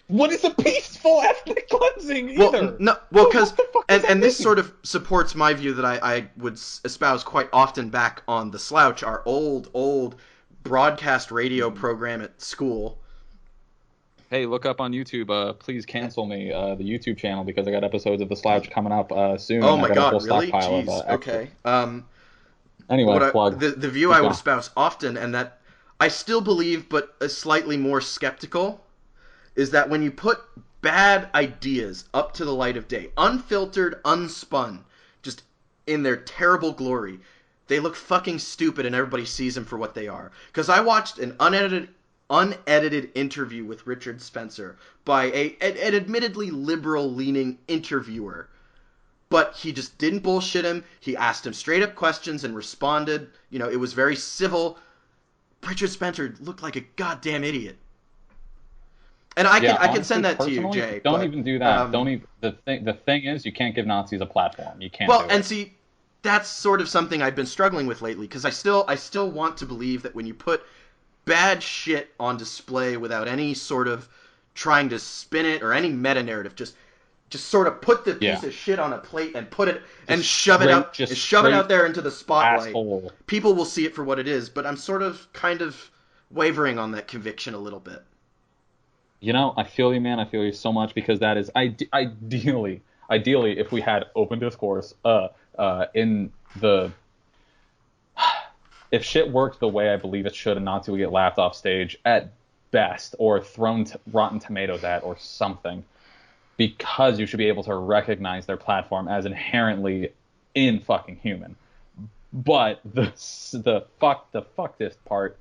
What is a peaceful ethnic cleansing Well, either? no, well, What because the fuck does that and this mean? sort of supports my view that I would espouse quite often back on the Slouch, our old broadcast radio program at school. Hey, look up on YouTube. Please cancel me the YouTube channel because I got episodes of The Slouch coming up soon, Oh and I my got a whole God, really? stockpile of Jeez. extras. Okay. Anyway, plug. The view Keep I would going. espouse often, and that I still believe, but is slightly more skeptical, is that when you put bad ideas up to the light of day, unfiltered, unspun, just in their terrible glory, they look fucking stupid, and everybody sees them for what they are. Because I watched an unedited interview with Richard Spencer by an admittedly liberal-leaning interviewer, but he just didn't bullshit him. He asked him straight up questions and responded. It was very civil. Richard Spencer looked like a goddamn idiot. And I can send that to you, Jay. Don't even do that. Don't even. The thing is, you can't give Nazis a platform. You can't. Well, and see, that's sort of something I've been struggling with lately, because I still want to believe that when you put bad shit on display without any sort of trying to spin it or any meta narrative, just sort of put the piece of shit on a plate and put it and shove it out there into the spotlight. Asshole. People will see it for what it is, but I'm sort of kind of wavering on that conviction a little bit. I feel you, man. I feel you so much, because that is ideally, if we had open discourse, if shit worked the way I believe it should, a Nazi would get laughed off stage at best, or thrown Rotten Tomatoes at, or something, because you should be able to recognize their platform as inherently fucking human. But the fucktest part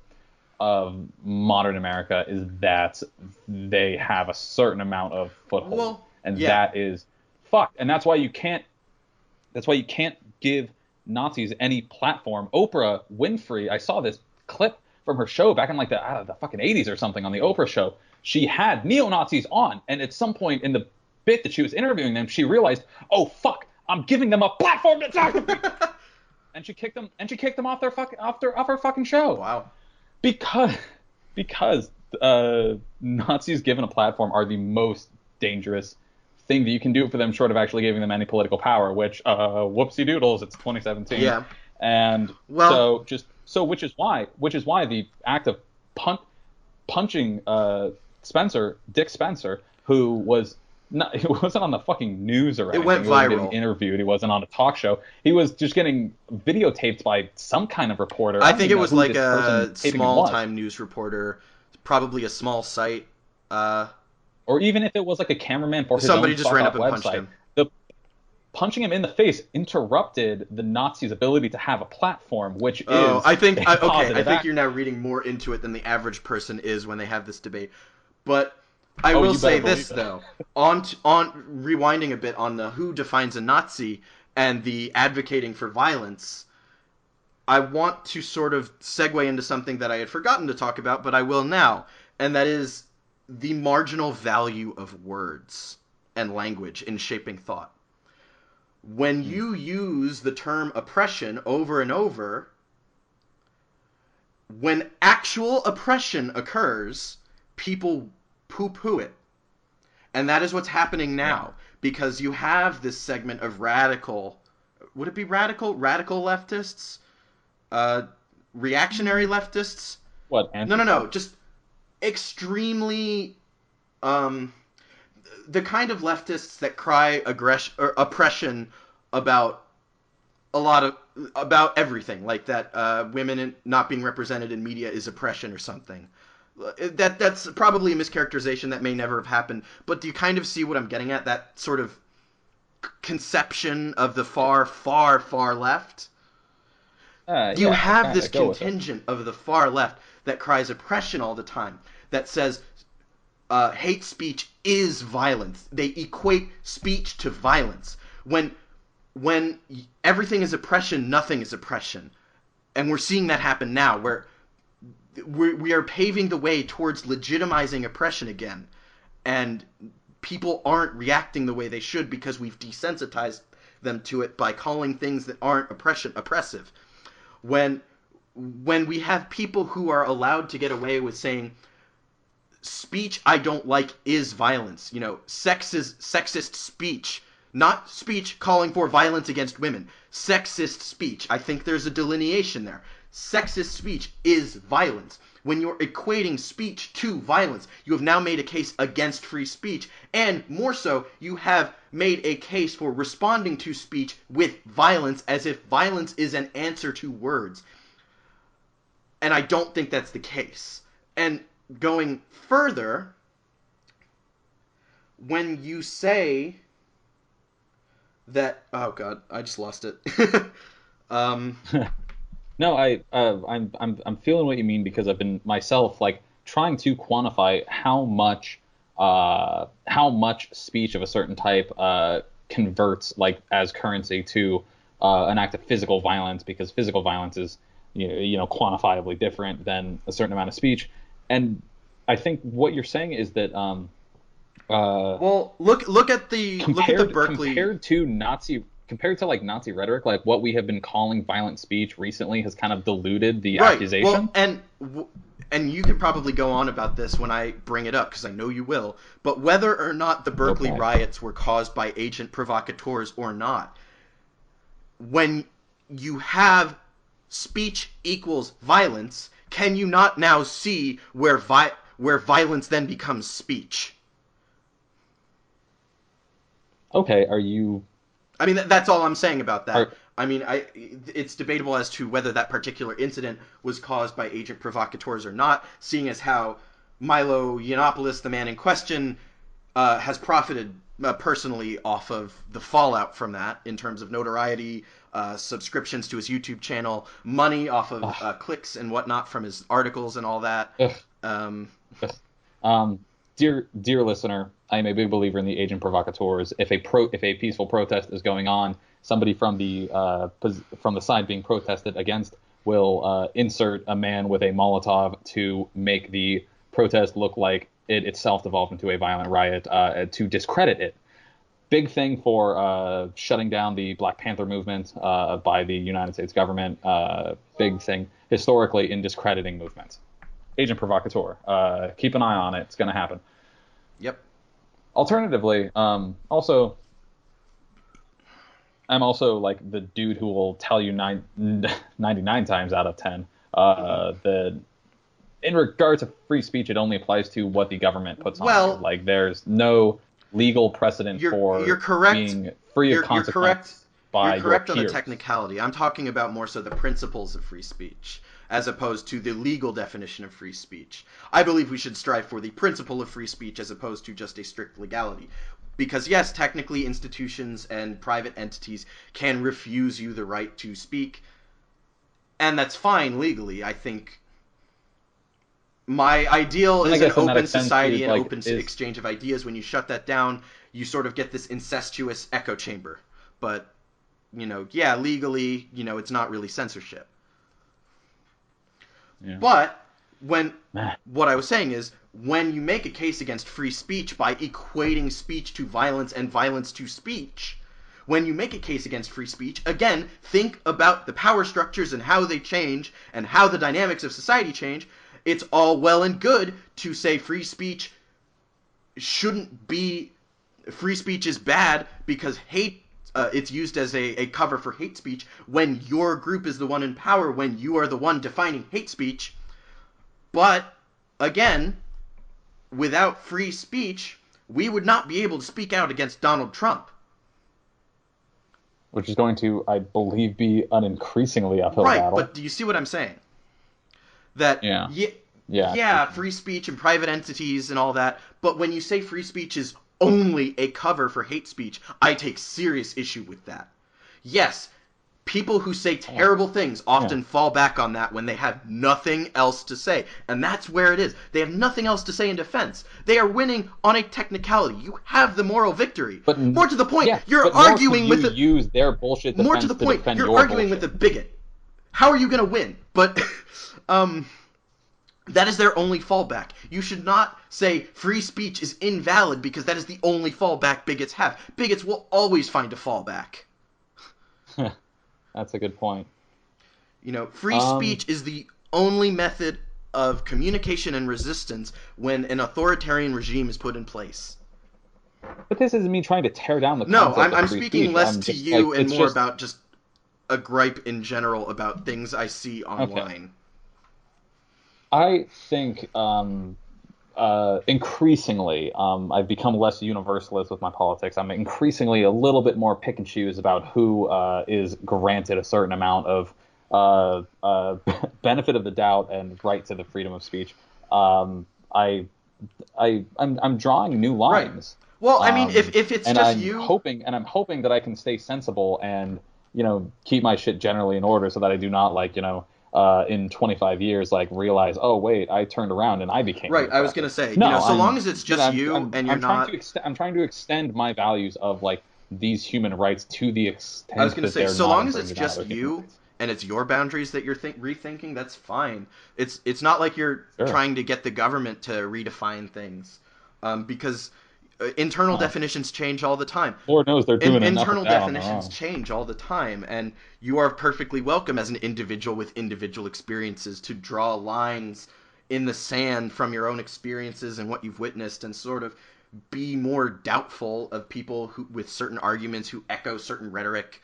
of modern America is that they have a certain amount of foothold, that is fucked, and that's why you can't give Nazis any platform. Oprah Winfrey, I saw this clip from her show back in like the fucking 80s or something on the Oprah show. She had neo-Nazis on, and at some point in the bit that she was interviewing them, she realized, oh fuck, I'm giving them a platform to talk to people. and she kicked them off her fucking show. Wow. Because Nazis given a platform are the most dangerous thing that you can do for them, short of actually giving them any political power, which whoopsie doodles, it's 2017. Yeah. And which is why the act of punching Dick Spencer, who was not, he wasn't on the fucking news or anything. It went viral. He wasn't getting interviewed. He wasn't on a talk show. He was just getting videotaped by some kind of reporter. I think it was like a small-time news reporter, probably a small site. Or even if it was like a cameraman for his somebody own just ran up and website, punched him. Punching him in the face interrupted the Nazis' ability to have a platform, which is I think you're now reading more into it than the average person is when they have this debate. But I will say this, though. On rewinding a bit on the who defines a Nazi and the advocating for violence, I want to sort of segue into something that I had forgotten to talk about, but I will now, and that is the marginal value of words and language in shaping thought. When you use the term oppression over and over, when actual oppression occurs, people poo-poo it. And that is what's happening now, because you have this segment of radical, would it be radical? Radical leftists? Reactionary leftists? What? No. Just extremely, the kind of leftists that cry oppression about about everything, like that women not being represented in media is oppression or something. That's probably a mischaracterization that may never have happened, but do you kind of see what I'm getting at? That sort of conception of the far, far, far left? You have this contingent of the far left that cries oppression all the time, that says hate speech is violence. They equate speech to violence. When everything is oppression, nothing is oppression. And we're seeing that happen now, where we are paving the way towards legitimizing oppression again. And people aren't reacting the way they should because we've desensitized them to it by calling things that aren't oppressive. When we have people who are allowed to get away with saying, speech I don't like is violence. Sexist speech. Not speech calling for violence against women. Sexist speech. I think there's a delineation there. Sexist speech is violence. When you're equating speech to violence, you have now made a case against free speech. And more so, you have made a case for responding to speech with violence, as if violence is an answer to words. And I don't think that's the case. And going further, when you say that, oh god, I just lost it. No, I'm feeling what you mean, because I've been myself trying to quantify how much speech of a certain type converts as currency to an act of physical violence, because physical violence is quantifiably different than a certain amount of speech. And I think what you're saying is that well, look at the Berkeley compared to like Nazi rhetoric, like what we have been calling violent speech recently has kind of diluted the right. accusation. Well, and you could probably go on about this when I bring it up, because I know you will. But whether or not the Berkeley riots were caused by agent provocateurs or not, when you have speech equals violence, can you not now see where violence then becomes speech? Okay, are you... I mean, that's all I'm saying about that. It's debatable as to whether that particular incident was caused by agent provocateurs or not, seeing as how Milo Yiannopoulos, the man in question, has profited personally off of the fallout from that in terms of notoriety, subscriptions to his YouTube channel, money off of clicks and whatnot from his articles and all that. Dear listener, I am a big believer in the agent provocateurs. If a peaceful protest is going on, somebody from the side being protested against will insert a man with a Molotov to make the protest look like it itself devolved into a violent riot to discredit it. Big thing for shutting down the Black Panther movement by the United States government. Big thing historically in discrediting movements. Agent provocateur. Keep an eye on it. It's going to happen. Yep. Alternatively, I'm also like the dude who will tell you 99 times out of 10 that in regard to free speech, it only applies to what the government puts on you. Like, there's no legal precedent for being free of consequence by your peers. You're correct on the technicality. I'm talking about more so the principles of free speech, as opposed to the legal definition of free speech. I believe we should strive for the principle of free speech as opposed to just a strict legality. Because yes, technically institutions and private entities can refuse you the right to speak, and that's fine legally. I think my ideal is an open society and open exchange of ideas. When you shut that down, you sort of get this incestuous echo chamber. But, legally, it's not really censorship. Yeah. But what I was saying is, when you make a case against free speech by equating speech to violence and violence to speech, when you make a case against free speech, again, think about the power structures and how they change and how the dynamics of society change. It's all well and good to say free speech is bad because it's used as a cover for hate speech when your group is the one in power, when you are the one defining hate speech. But, again, without free speech, we would not be able to speak out against Donald Trump. Which is going to, I believe, be an increasingly uphill battle. Right, but do you see what I'm saying? That, free speech and private entities and all that, but when you say free speech is only a cover for hate speech, I take serious issue with that. Yes, people who say terrible things often fall back on that when they have nothing else to say. And that's where it is. They have nothing else to say in defense. They are winning on a technicality. You have the moral victory. But more to the point, you're arguing with use their bullshit defense more to the point, you're arguing with a bigot. How are you going to win? But that is their only fallback. You should not say free speech is invalid because that is the only fallback bigots have. Bigots will always find a fallback. That's a good point. Free speech is the only method of communication and resistance when an authoritarian regime is put in place. But this isn't me trying to tear down the concept of free I'm speaking speech. less to you and more about just a gripe in general about things I see online. Okay. I think increasingly, I've become less universalist with my politics. I'm increasingly a little bit more pick and choose about who is granted a certain amount of benefit of the doubt and right to the freedom of speech. I'm drawing new lines. Right. Well, I mean, if it's and just I'm hoping that I can stay sensible and keep my shit generally in order so that I do not in 25 years, realize, oh wait, I turned around and I became right. I was gonna say, long as it's just I'm trying to extend my values of these human rights to the extent. I was gonna say, so long as it's just you and it's your boundaries that you're rethinking, that's fine. It's not like you're trying to get the government to redefine things, because internal definitions change all the time. Lord knows they're doing internal definitions change all the time, and you are perfectly welcome as an individual with individual experiences to draw lines in the sand from your own experiences and what you've witnessed, and sort of be more doubtful of people who, with certain arguments, who echo certain rhetoric,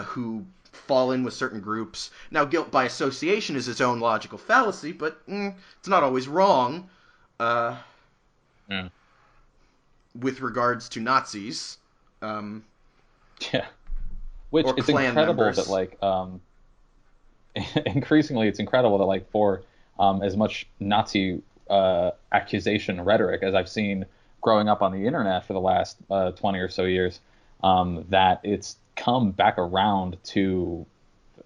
who fall in with certain groups. Now, guilt by association is its own logical fallacy, but it's not always wrong. With regards to Nazis. Yeah. Which it's incredible members. That, like, increasingly it's incredible that, like, for as much Nazi accusation rhetoric as I've seen growing up on the internet for the last 20 or so years, that it's come back around to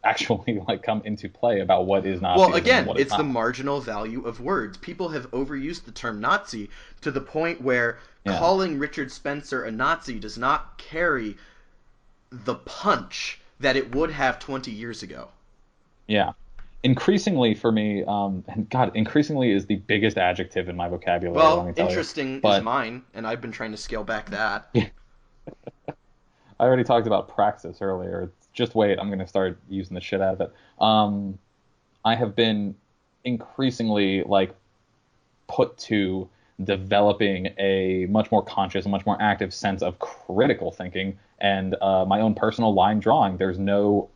actually, like, come into play about what is Nazi. Well, again, it's the marginal value of words. People have overused the term Nazi to the point where calling Richard Spencer a Nazi does not carry the punch that it would have 20 years ago. Yeah. Increasingly for me, and God, increasingly is the biggest adjective in my vocabulary. Well, interesting is mine, and I've been trying to scale back that. I already talked about praxis earlier. Just wait, I'm going to start using the shit out of it. I have been increasingly, like, put to developing a much more conscious, a much more active sense of critical thinking and my own personal line drawing. There's no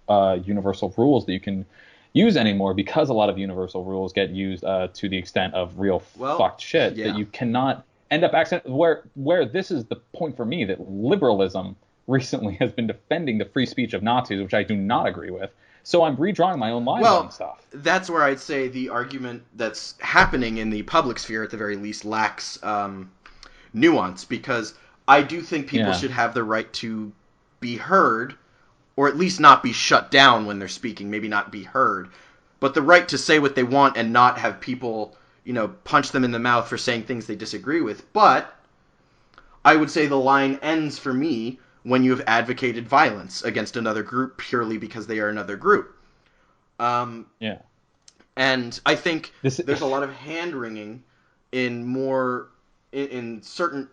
universal rules that you can use anymore, because a lot of universal rules get used to the extent of real fucked shit that you cannot end up where this is the point for me, that liberalism recently has been defending the free speech of Nazis, which I do not agree with. So I'm redrawing my own lines on stuff. That's where I'd say the argument that's happening in the public sphere, at the very least, lacks nuance, because I do think people should have the right to be heard, or at least not be shut down when they're speaking, maybe not be heard, but the right to say what they want and not have people, punch them in the mouth for saying things they disagree with. But I would say the line ends for me when you have advocated violence against another group purely because they are another group. And I think there's a lot of hand-wringing in certain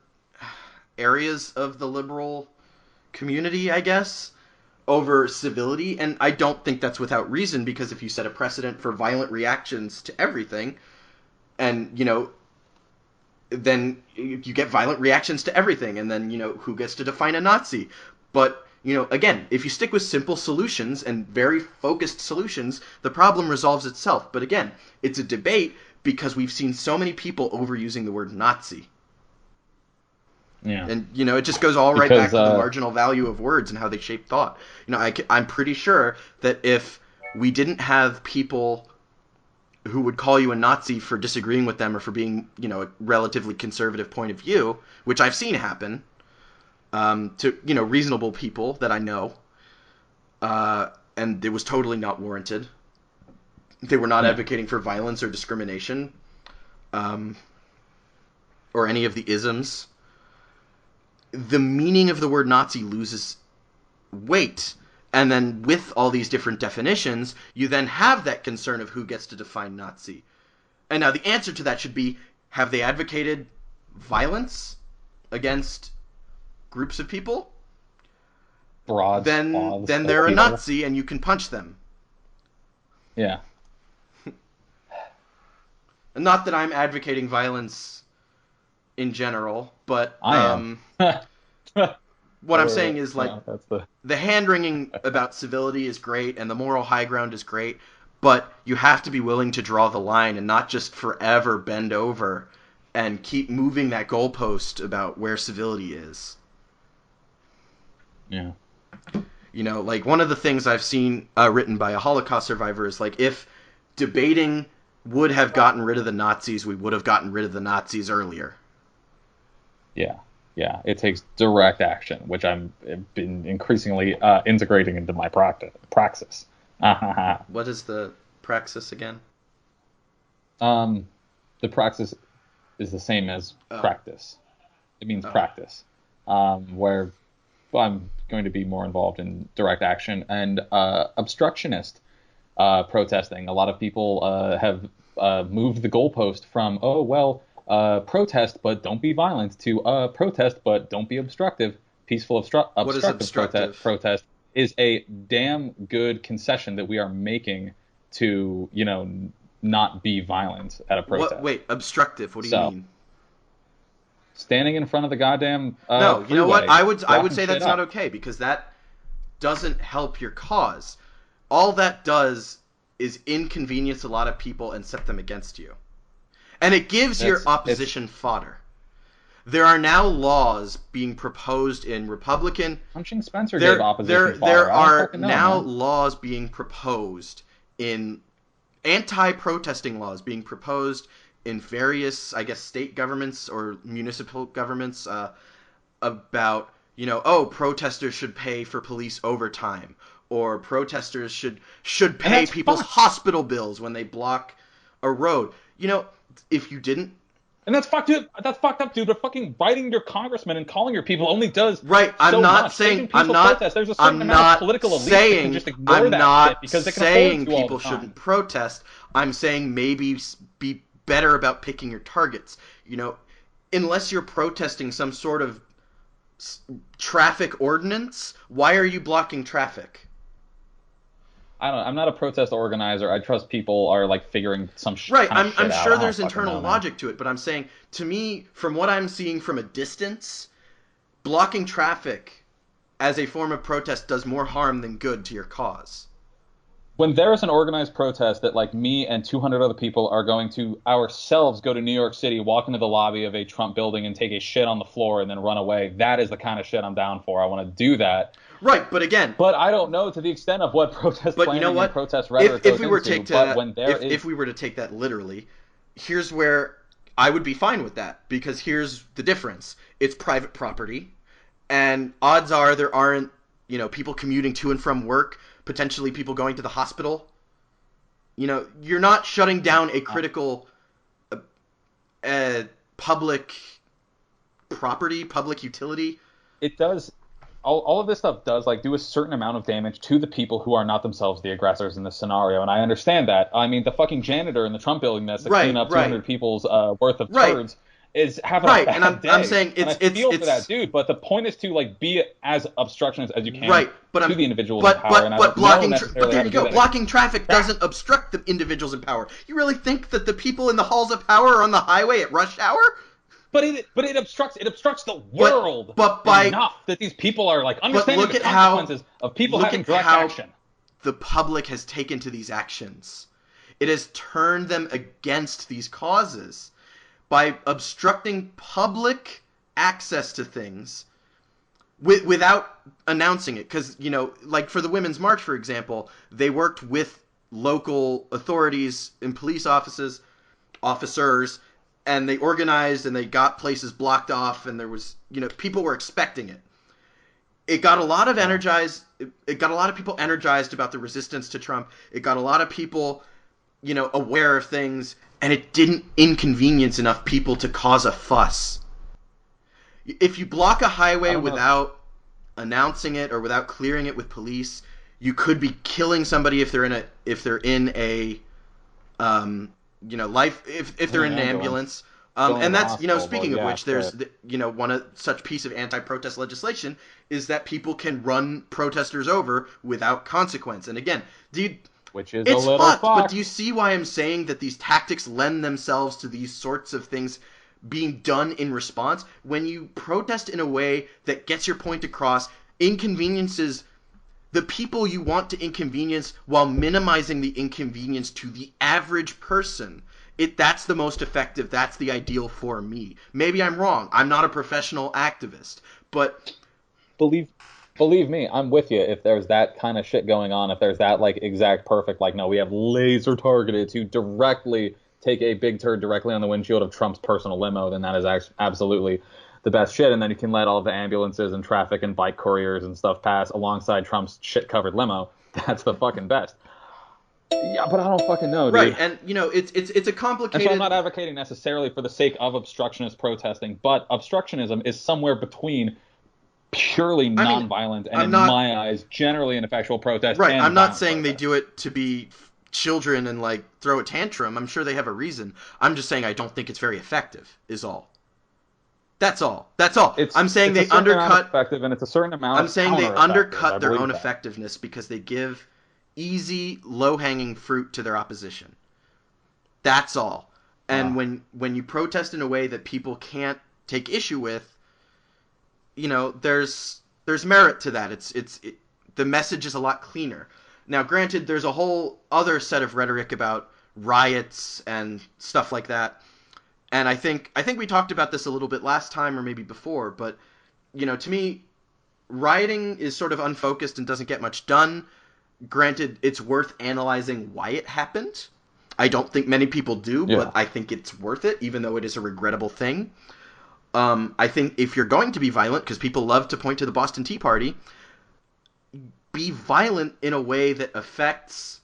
areas of the liberal community, I guess, over civility. And I don't think that's without reason, because if you set a precedent for violent reactions to everything, and, then you get violent reactions to everything, and then, who gets to define a Nazi? But, again, if you stick with simple solutions and very focused solutions, the problem resolves itself. But again, it's a debate because we've seen so many people overusing the word Nazi. Yeah. And, it just goes all right back to the marginal value of words and how they shape thought. I'm pretty sure that if we didn't have people who would call you a Nazi for disagreeing with them or for being, a relatively conservative point of view, which I've seen happen to, reasonable people that I know, and it was totally not warranted. They were not advocating for violence or discrimination, or any of the isms. The meaning of the word Nazi loses weight. And then with all these different definitions, you then have that concern of who gets to define Nazi. And now the answer to that should be, have they advocated violence against groups of people? Then they're a Nazi and you can punch them. Yeah. Not that I'm advocating violence in general, but I am. What I'm saying is, like, the hand-wringing about civility is great, and the moral high ground is great, but you have to be willing to draw the line and not just forever bend over and keep moving that goalpost about where civility is. Yeah. Like, one of the things I've seen written by a Holocaust survivor is, like, if debating would have gotten rid of the Nazis, we would have gotten rid of the Nazis earlier. Yeah. Yeah, it takes direct action, which I've been increasingly integrating into my praxis. What is the praxis again? The praxis is the same as practice. It means practice, where I'm going to be more involved in direct action and obstructionist protesting. A lot of people have moved the goalpost from, oh, well, protest, but don't be violent, to protest, but don't be obstructive. Peaceful What is obstructive protest is a damn good concession that we are making to, not be violent at a protest. Wait, obstructive, what do you mean? Standing in front of the goddamn no, you know what? I would say that's not up. okay, because that doesn't help your cause. All that does is inconvenience a lot of people and set them against you. And it gives your opposition fodder. There are now laws being proposed in Republican... Punching Spencer gave opposition fodder. There are now laws being proposed in... anti-protesting laws being proposed in various, I guess, state governments or municipal governments about, protesters should pay for police overtime, or protesters should pay people's hospital bills when they block a road. If you didn't... And that's fucked up, dude. But fucking writing your congressman and calling your people only does right. I'm not saying I'm not. There's a certain amount of political elite that can just ignore that shit because they can saying afford to people shouldn't protest. I'm saying maybe be better about picking your targets. Unless you're protesting some sort of traffic ordinance, why are you blocking traffic? I don't know. I'm not a protest organizer. I trust people are like figuring some shit out. Right. I'm sure there's internal logic to it, but I'm saying, to me, from what I'm seeing from a distance, blocking traffic as a form of protest does more harm than good to your cause. When there is an organized protest that like me and 200 other people are going to ourselves go to New York City, walk into the lobby of a Trump building and take a shit on the floor and then run away, that is the kind of shit I'm down for. I want to do that. Right, but again... But I don't know to the extent of what protest planning and protest rhetoric if we were to take that literally, here's where I would be fine with that, because here's the difference. It's private property, and odds are there aren't, people commuting to and from work, potentially people going to the hospital. You're not shutting down a critical public property, public utility. It does... All of this stuff does do a certain amount of damage to the people who are not themselves the aggressors in this scenario, and I understand that. I mean, the fucking janitor in the Trump building that's cleaning up 200 people's worth of turds is having a bad day. I'm saying it's for that dude, but the point is to be as obstructionist as you can to the individuals in power. But there you go. Blocking traffic doesn't obstruct the individuals in power. You really think that the people in the halls of power are on the highway at rush hour? But it obstructs the world enough that these people are understanding the consequences of people having direct action. The public has taken to these actions. It has turned them against these causes by obstructing public access to things without announcing it. Because, for the Women's March, for example, they worked with local authorities and police officers, and they organized and they got places blocked off, and there was, people were expecting it. It got a lot of It got a lot of people energized about the resistance to Trump. It got a lot of people, aware of things, and it didn't inconvenience enough people to cause a fuss. If you block a highway without announcing it or without clearing it with police, you could be killing somebody if they're in a if they're in an ambulance. And that's, speaking of which, there's, one such piece of anti-protest legislation is that people can run protesters over without consequence. And again, which is a little fucked. But do you see why I'm saying that these tactics lend themselves to these sorts of things being done in response? When you protest in a way that gets your point across, inconveniences the people you want to inconvenience while minimizing the inconvenience to the average person. That's the most effective. That's the ideal for me. Maybe I'm wrong. I'm not a professional activist, but believe me, I'm with you. If there's that kind of shit going on, if there's that exact perfect no, we have laser targeted to directly take a big turd directly on the windshield of Trump's personal limo, then that is absolutely the best shit. And then you can let all the ambulances and traffic and bike couriers and stuff pass alongside Trump's shit-covered limo. That's the fucking best. Yeah, but I don't fucking know, dude. Right, and it's a complicated. And so I'm not advocating necessarily for the sake of obstructionist protesting, but obstructionism is somewhere between purely nonviolent and, in my eyes, generally an effectual protest. Right, and I'm not saying protest. They do it to be children and like throw a tantrum. I'm sure they have a reason. I'm just saying I don't think it's very effective. Is all. That's all. I'm saying they undercut effective, and it's a certain amount. I'm saying they undercut their own effectiveness because they give easy, low-hanging fruit to their opposition. That's all. And when you protest in a way that people can't take issue with, there's merit to that. The message is a lot cleaner. Now, granted, there's a whole other set of rhetoric about riots and stuff like that. And I think we talked about this a little bit last time or maybe before, but to me, rioting is sort of unfocused and doesn't get much done. Granted, it's worth analyzing why it happened. I don't think many people do, but I think it's worth it, even though it is a regrettable thing. I think if you're going to be violent, because people love to point to the Boston Tea Party, be violent in a way that affects...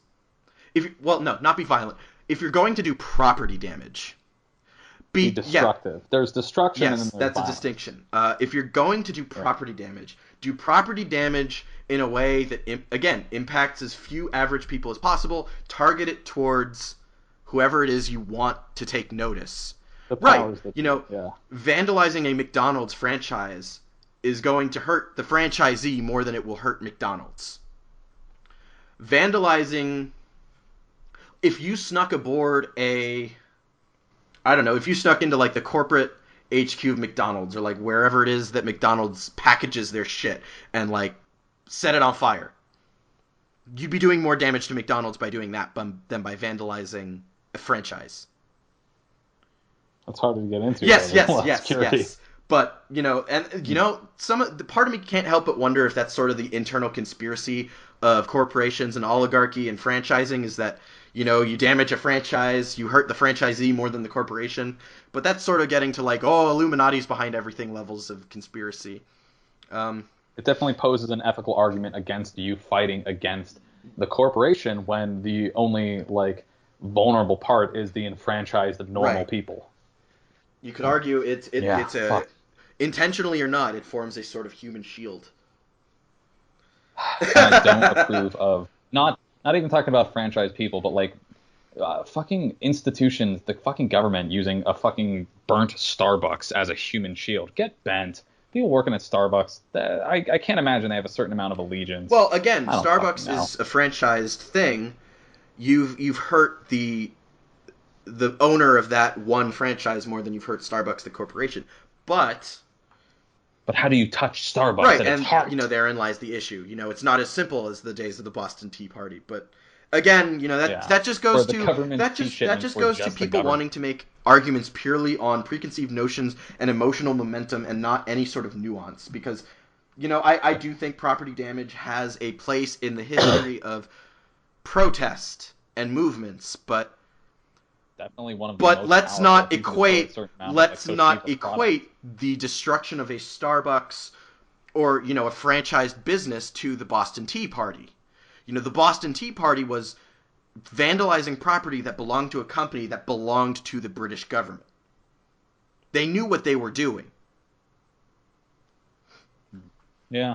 not be violent. If you're going to do property damage... Be destructive. Yeah. There's destruction and then there's that's violence. A distinction. If you're going to do property damage, do property damage in a way that, again, impacts as few average people as possible. Target it towards whoever it is you want to take notice. Vandalizing a McDonald's franchise is going to hurt the franchisee more than it will hurt McDonald's. Vandalizing... If you snuck aboard if you snuck into like the corporate HQ of McDonald's or like wherever it is that McDonald's packages their shit and like set it on fire, you'd be doing more damage to McDonald's by doing that than by vandalizing a franchise. That's hard to get into. Yes. But, some of the part of me can't help but wonder if that's sort of the internal conspiracy of corporations and oligarchy and franchising is that, you damage a franchise, you hurt the franchisee more than the corporation. But that's sort of getting to like, Illuminati's behind everything levels of conspiracy. It definitely poses an ethical argument against you fighting against the corporation when the only like vulnerable part is the enfranchised normal people. You could argue it's intentionally or not, it forms a sort of human shield. I don't approve of not even talking about franchise people, but like fucking institutions, the fucking government using a fucking burnt Starbucks as a human shield. Get bent. People working at Starbucks, I can't imagine they have a certain amount of allegiance. Well, again, Starbucks is a franchised thing. You've hurt the owner of that one franchise more than you've hurt Starbucks, the corporation. But how do you touch Starbucks? Right, and therein lies the issue. It's not as simple as the days of the Boston Tea Party. But again, that just goes to people wanting to make arguments purely on preconceived notions and emotional momentum and not any sort of nuance. Because I do think property damage has a place in the history of protest and movements, but definitely one of the but let's not equate the destruction of a Starbucks or a franchised business to the Boston Tea Party. The Boston Tea Party was vandalizing property that belonged to a company that belonged to the British government. They knew what they were doing. Yeah.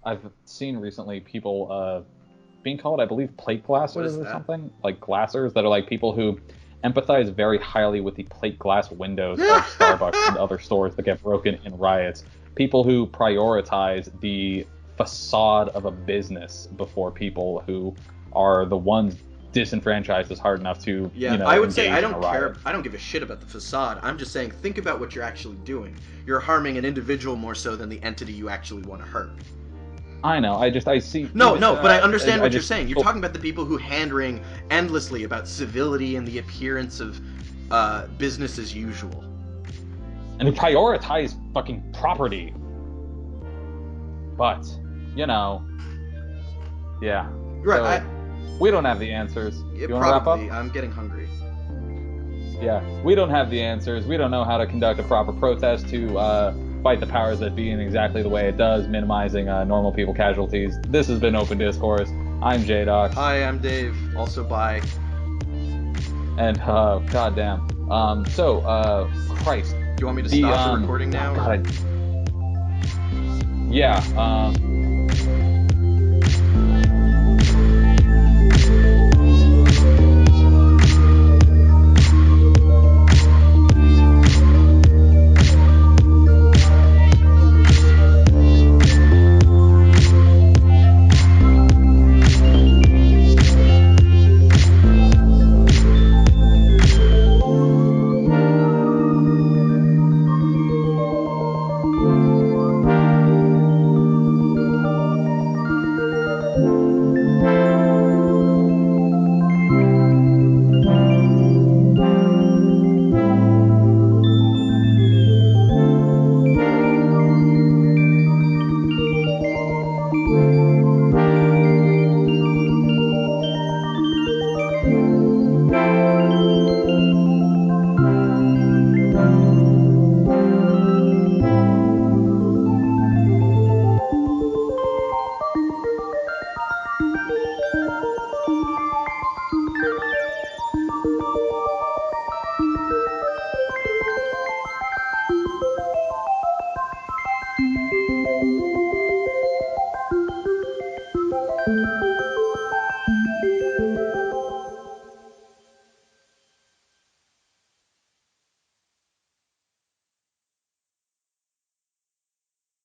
I've seen recently people being called, I believe, plate glassers or something. Like glassers that are like people who empathize very highly with the plate glass windows of Starbucks and other stores that get broken in riots. People who prioritize the facade of a business before people who are the ones disenfranchised is hard enough to I would say I don't care. I don't give a shit about the facade. I'm just saying think about what you're actually doing. You're harming an individual more so than the entity you actually want to hurt. I know. I see. No, but I understand what you're saying. You're talking about the people who hand-wring endlessly about civility and the appearance of business as usual. And who prioritize fucking property. But, yeah. Right. So, we don't have the answers. You want to wrap up? I'm getting hungry. Yeah, we don't have the answers. We don't know how to conduct a proper protest to fight the powers that be in exactly the way it does, minimizing normal people casualties. This has been Open Discourse. I'm J-Doc. Hi, I'm Dave. Also, bye. And, goddamn. Christ. Do you want me to stop the recording now? God, yeah,